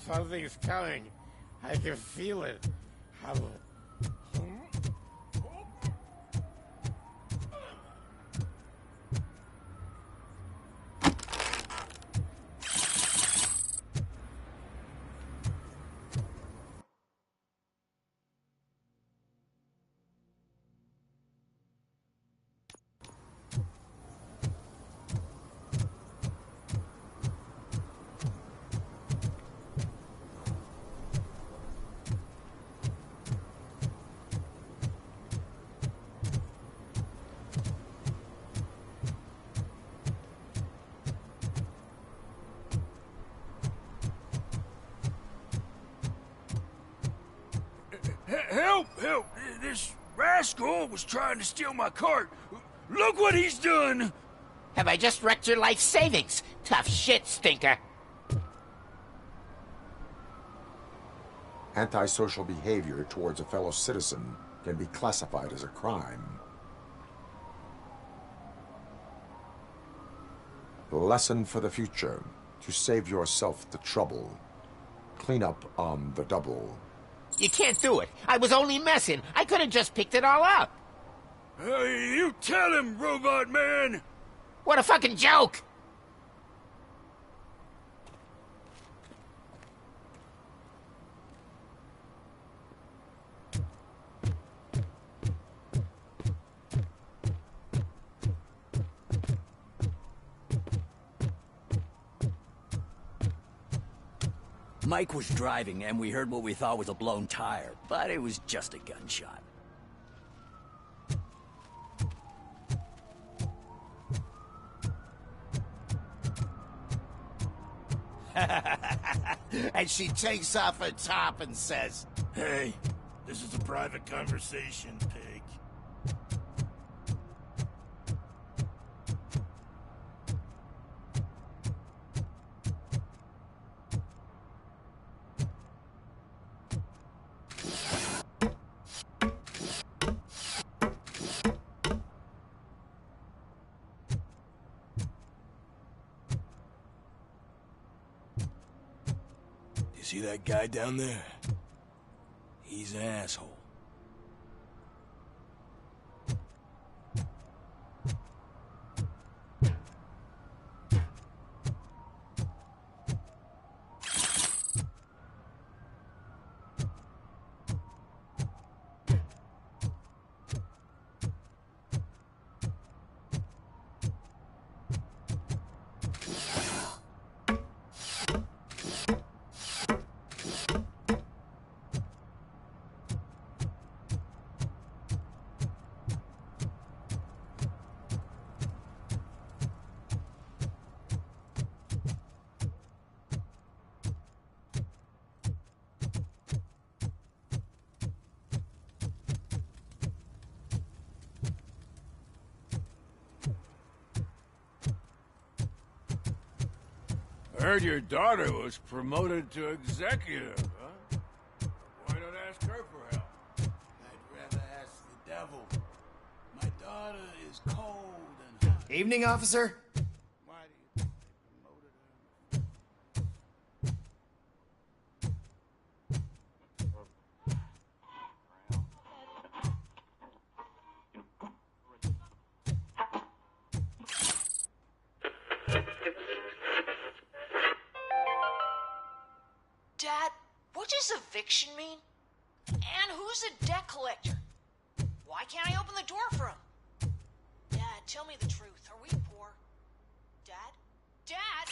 Something's coming. I can feel it. Help! Help! This rascal was trying to steal my cart. Look what he's done! Have I just wrecked your life savings? Tough shit, stinker. Antisocial behavior towards a fellow citizen can be classified as a crime. Lesson for the future: to save yourself the trouble. Clean up on the double. You can't do it. I was only messing. I could have just picked it all up. You tell him, Robot Man! What a fucking joke! Mike was driving, and we heard what we thought was a blown tire, but it was just a gunshot. And she takes off her top and says, Hey, this is a private conversation, pig. You see that guy down there? He's an asshole. I heard your daughter was promoted to executive, huh? Why not ask her for help? I'd rather ask the devil. My daughter is cold and hot. Evening, officer. Why do you think they promoted her? Dad, what does eviction mean? And who's a debt collector? Why can't I open the door for him? Dad, tell me the truth. Are we poor? Dad? Dad?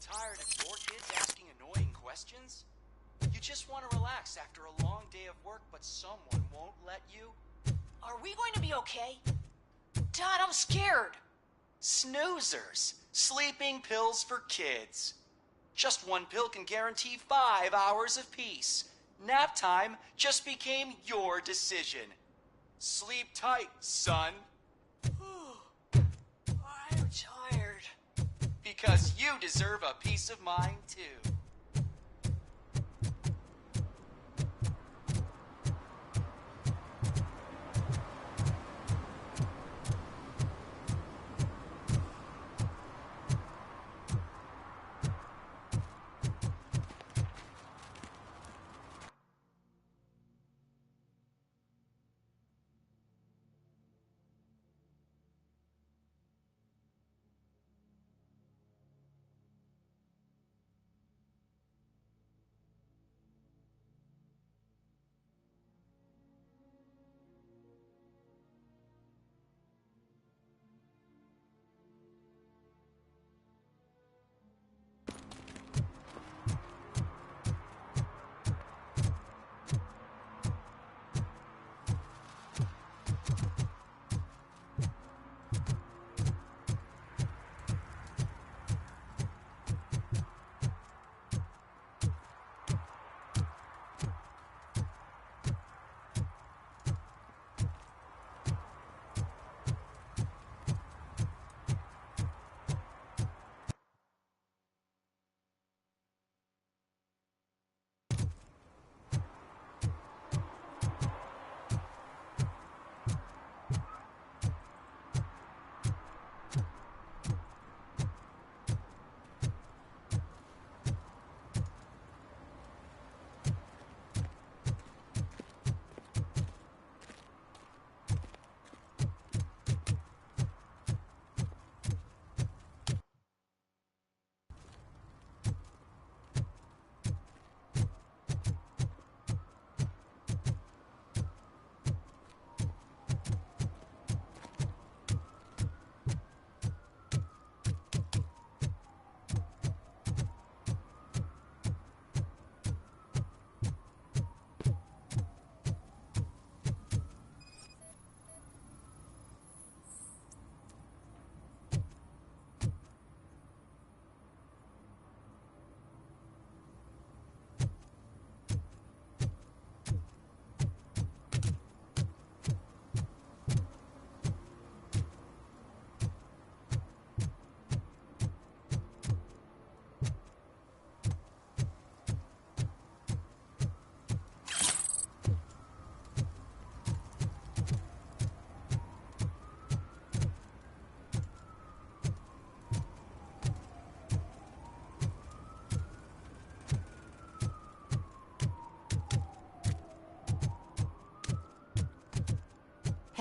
Tired of your kids asking annoying questions? You just want to relax after a long day of work, but someone won't let you? Are we going to be okay? Dad, I'm scared. Snoozers. Sleeping pills for kids. Just one pill can guarantee 5 hours of peace. Nap time just became your decision. Sleep tight, son. I'm tired. Because you deserve a peace of mind, too.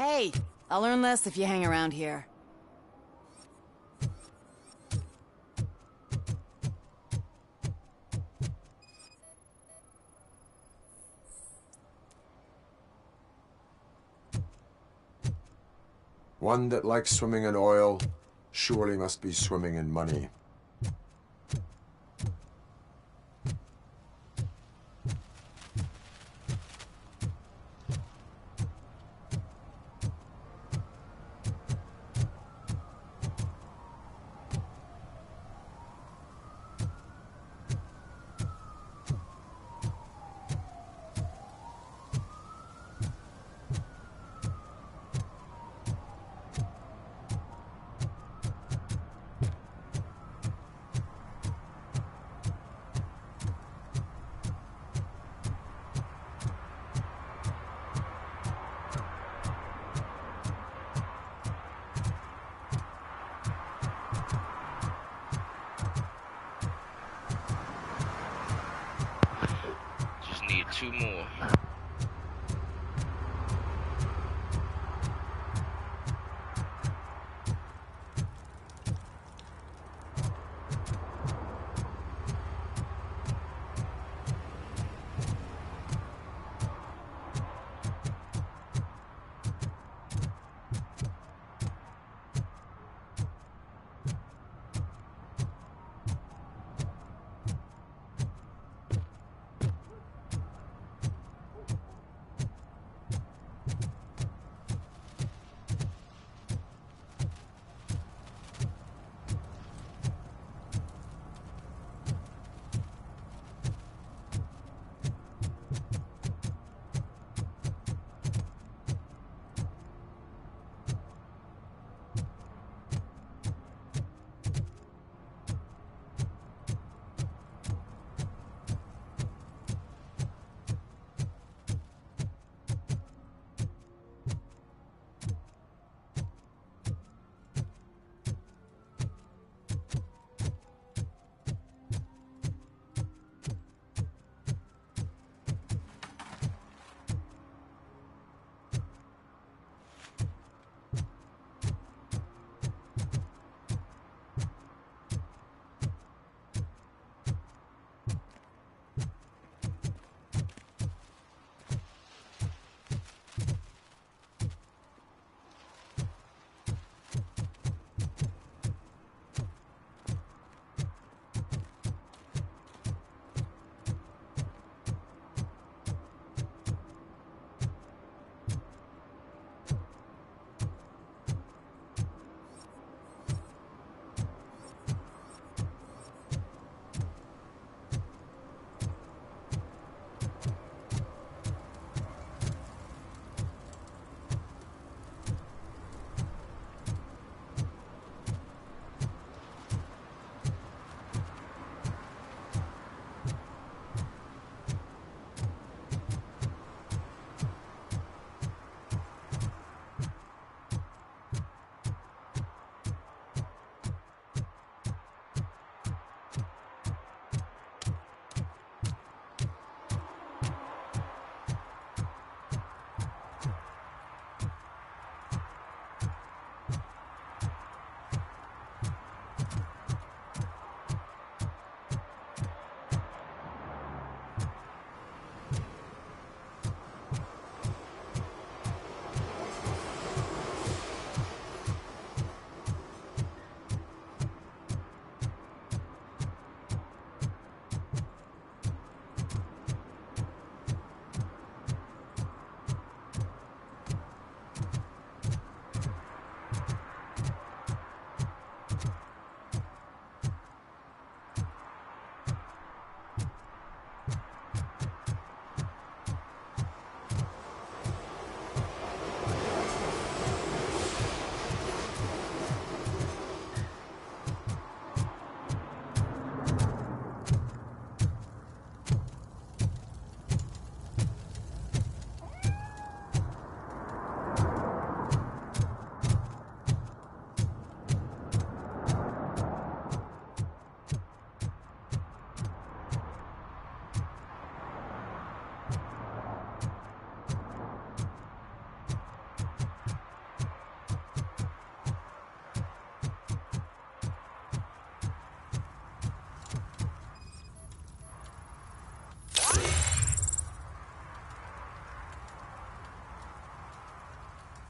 Hey, I'll earn less if you hang around here. One that likes swimming in oil surely must be swimming in money.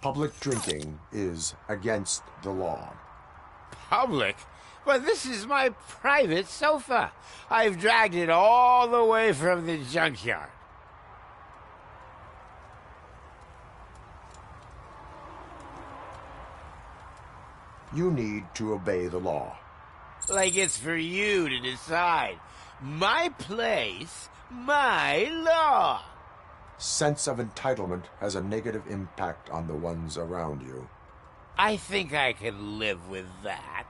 Public drinking is against the law. Public? But this is my private sofa. I've dragged it all the way from the junkyard. You need to obey the law. Like it's for you to decide. My place, my law. Sense of entitlement has a negative impact on the ones around you. I think I can live with that.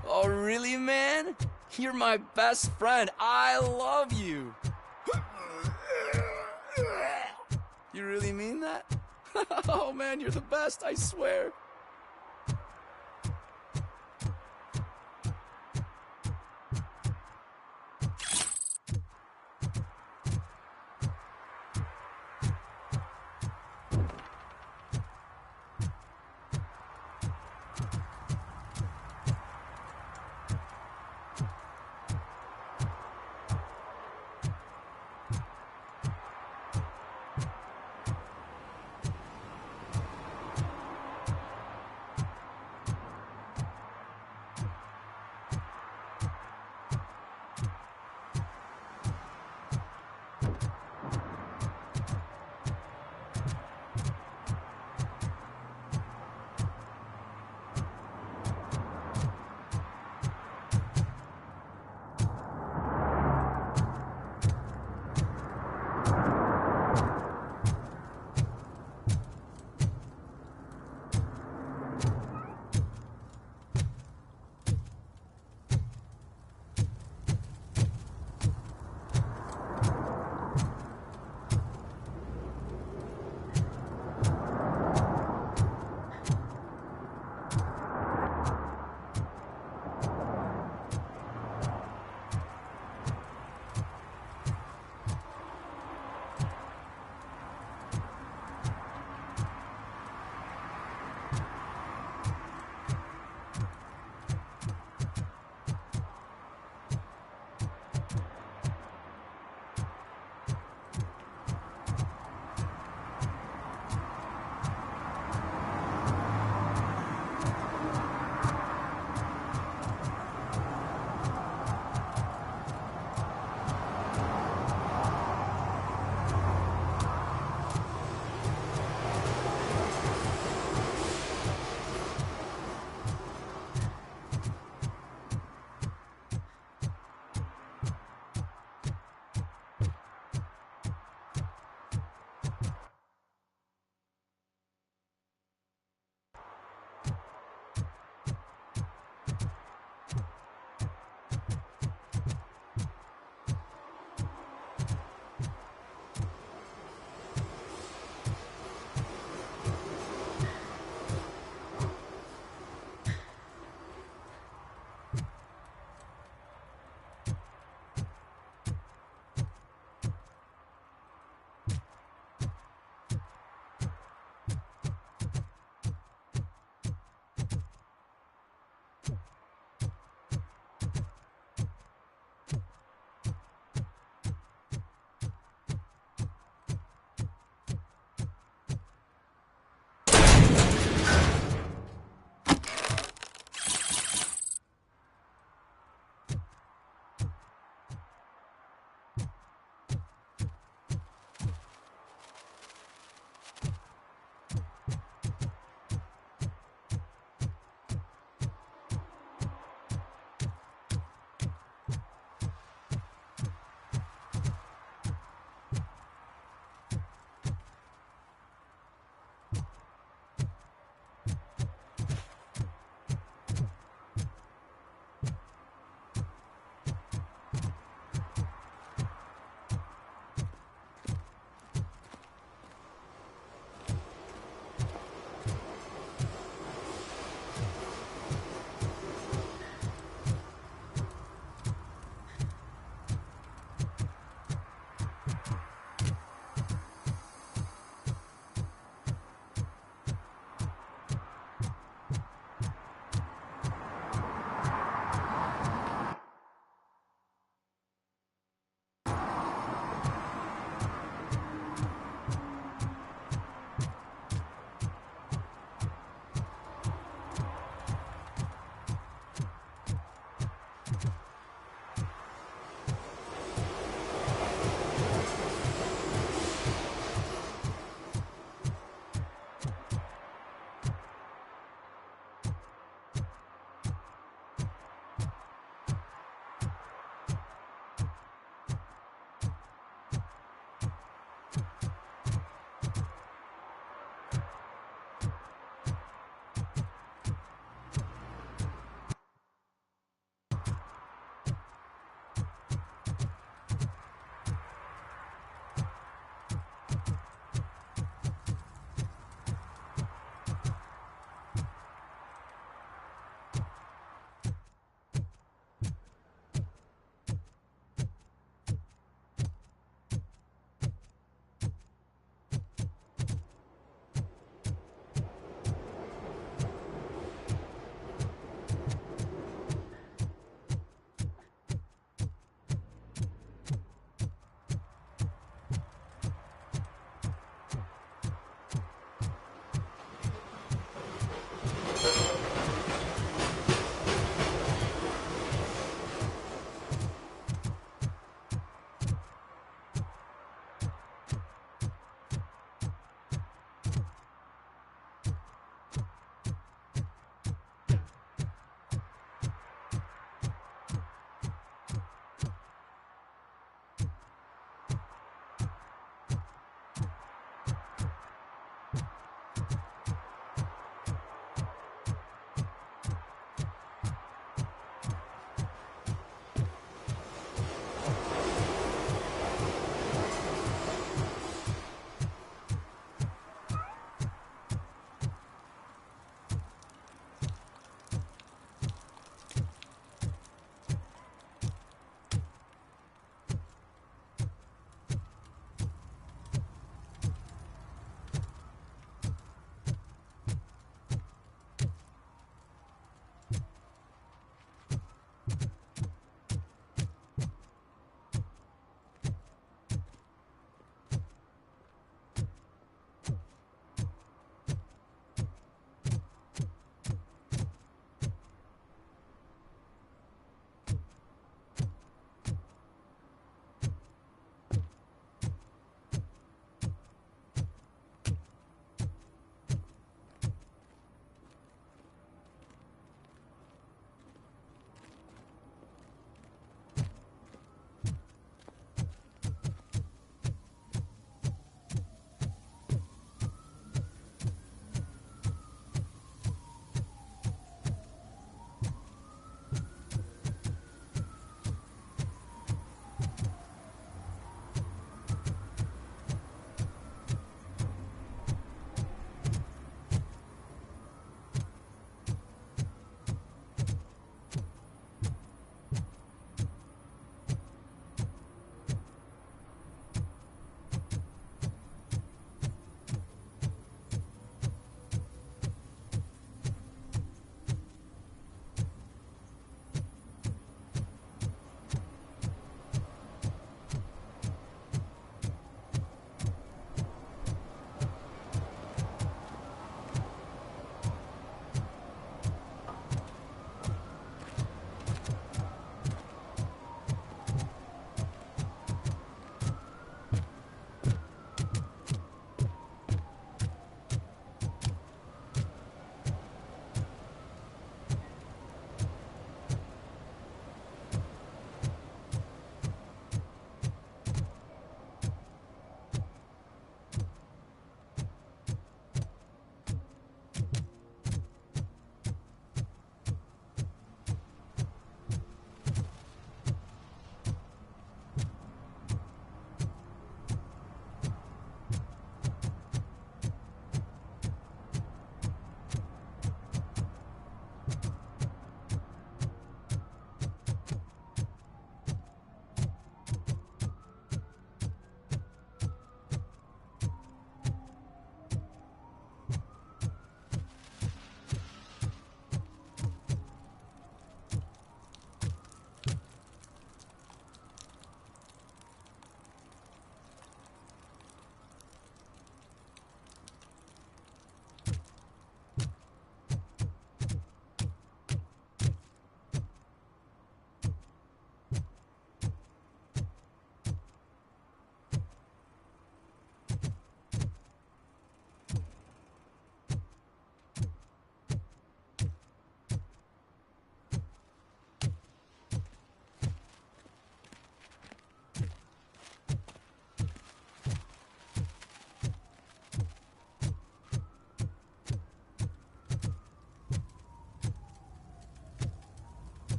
Oh, really, man? You're my best friend. I love you. You really mean that? Oh, man, you're the best, I swear.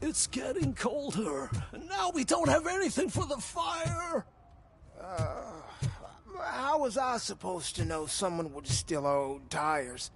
It's getting colder, and now we don't have anything for the fire. How was I supposed to know someone would steal our old tires?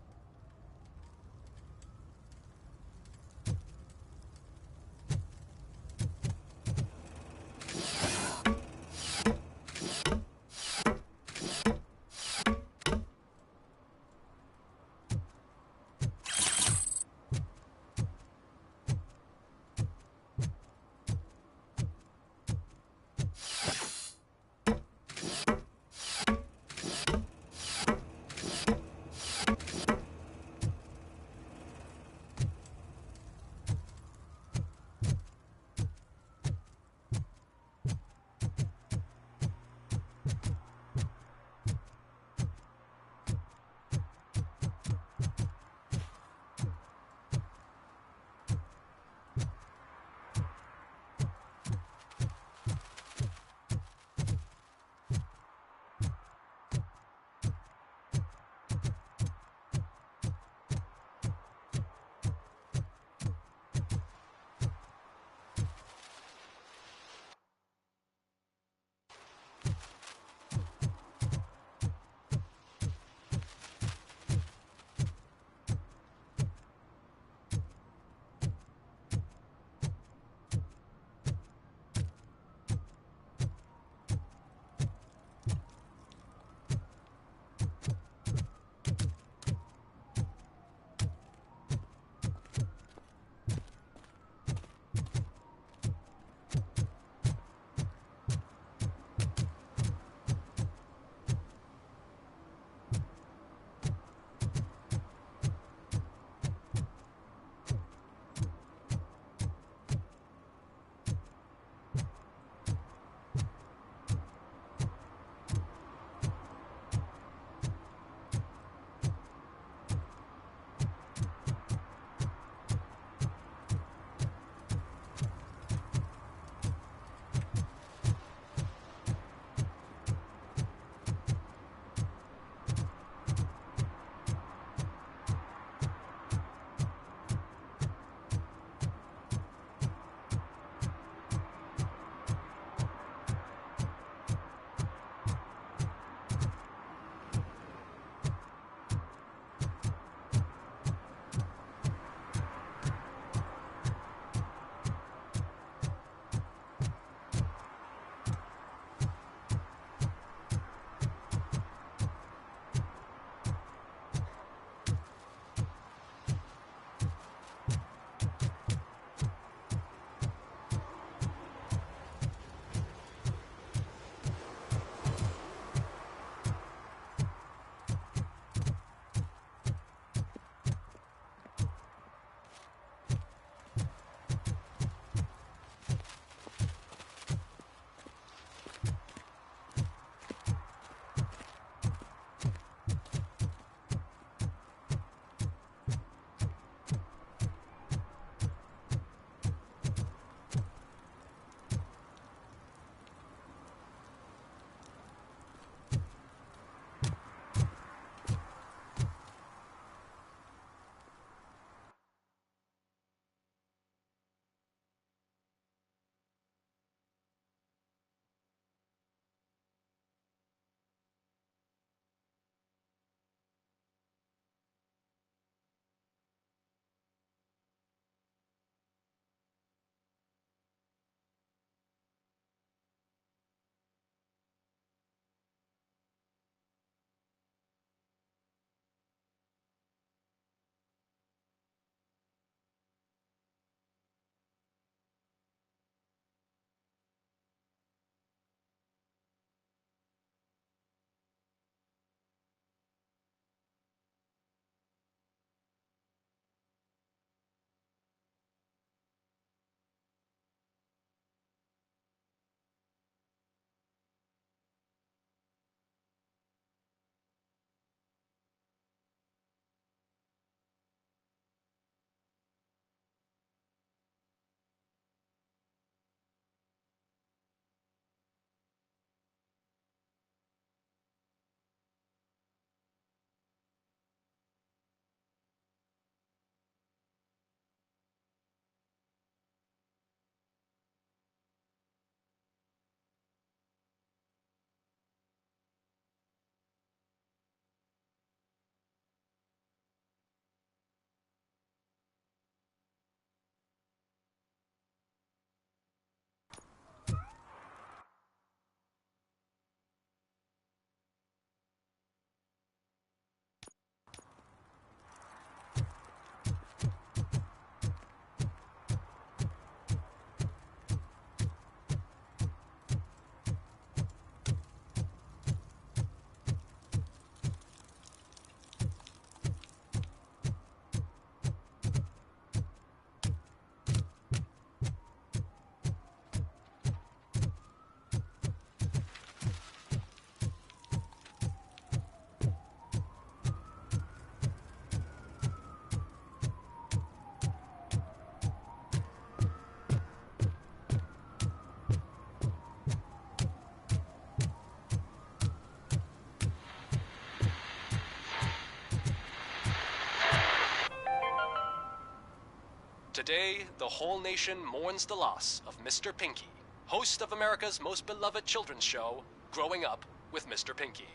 Today, the whole nation mourns the loss of Mr. Pinky, host of America's most beloved children's show, Growing Up with Mr. Pinky.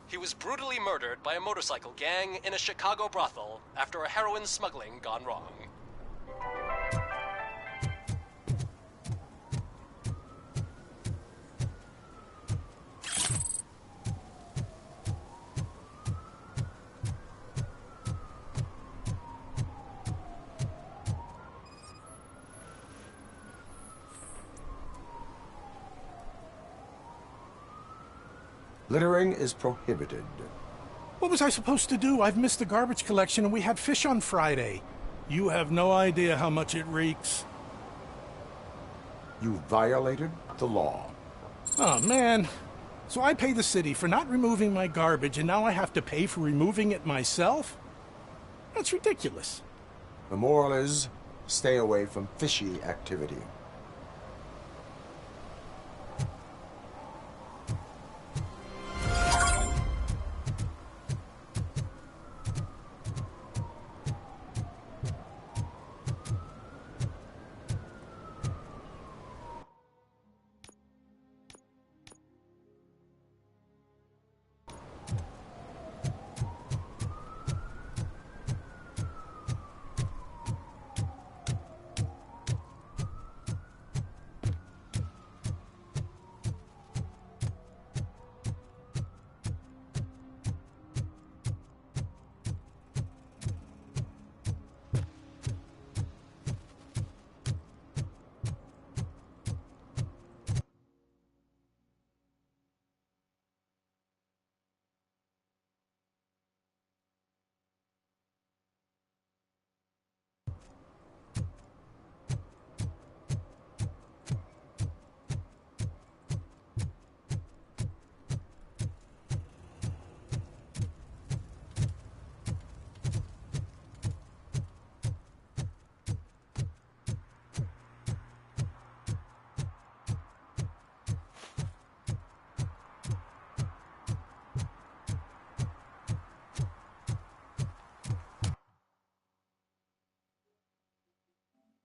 He was brutally murdered by a motorcycle gang in a Chicago brothel after a heroin smuggling gone wrong. Littering is prohibited. What was I supposed to do? I've missed the garbage collection and we had fish on Friday. You have no idea how much it reeks. You violated the law. Oh, man. So I pay the city for not removing my garbage and now I have to pay for removing it myself? That's ridiculous. The moral is, stay away from fishy activity.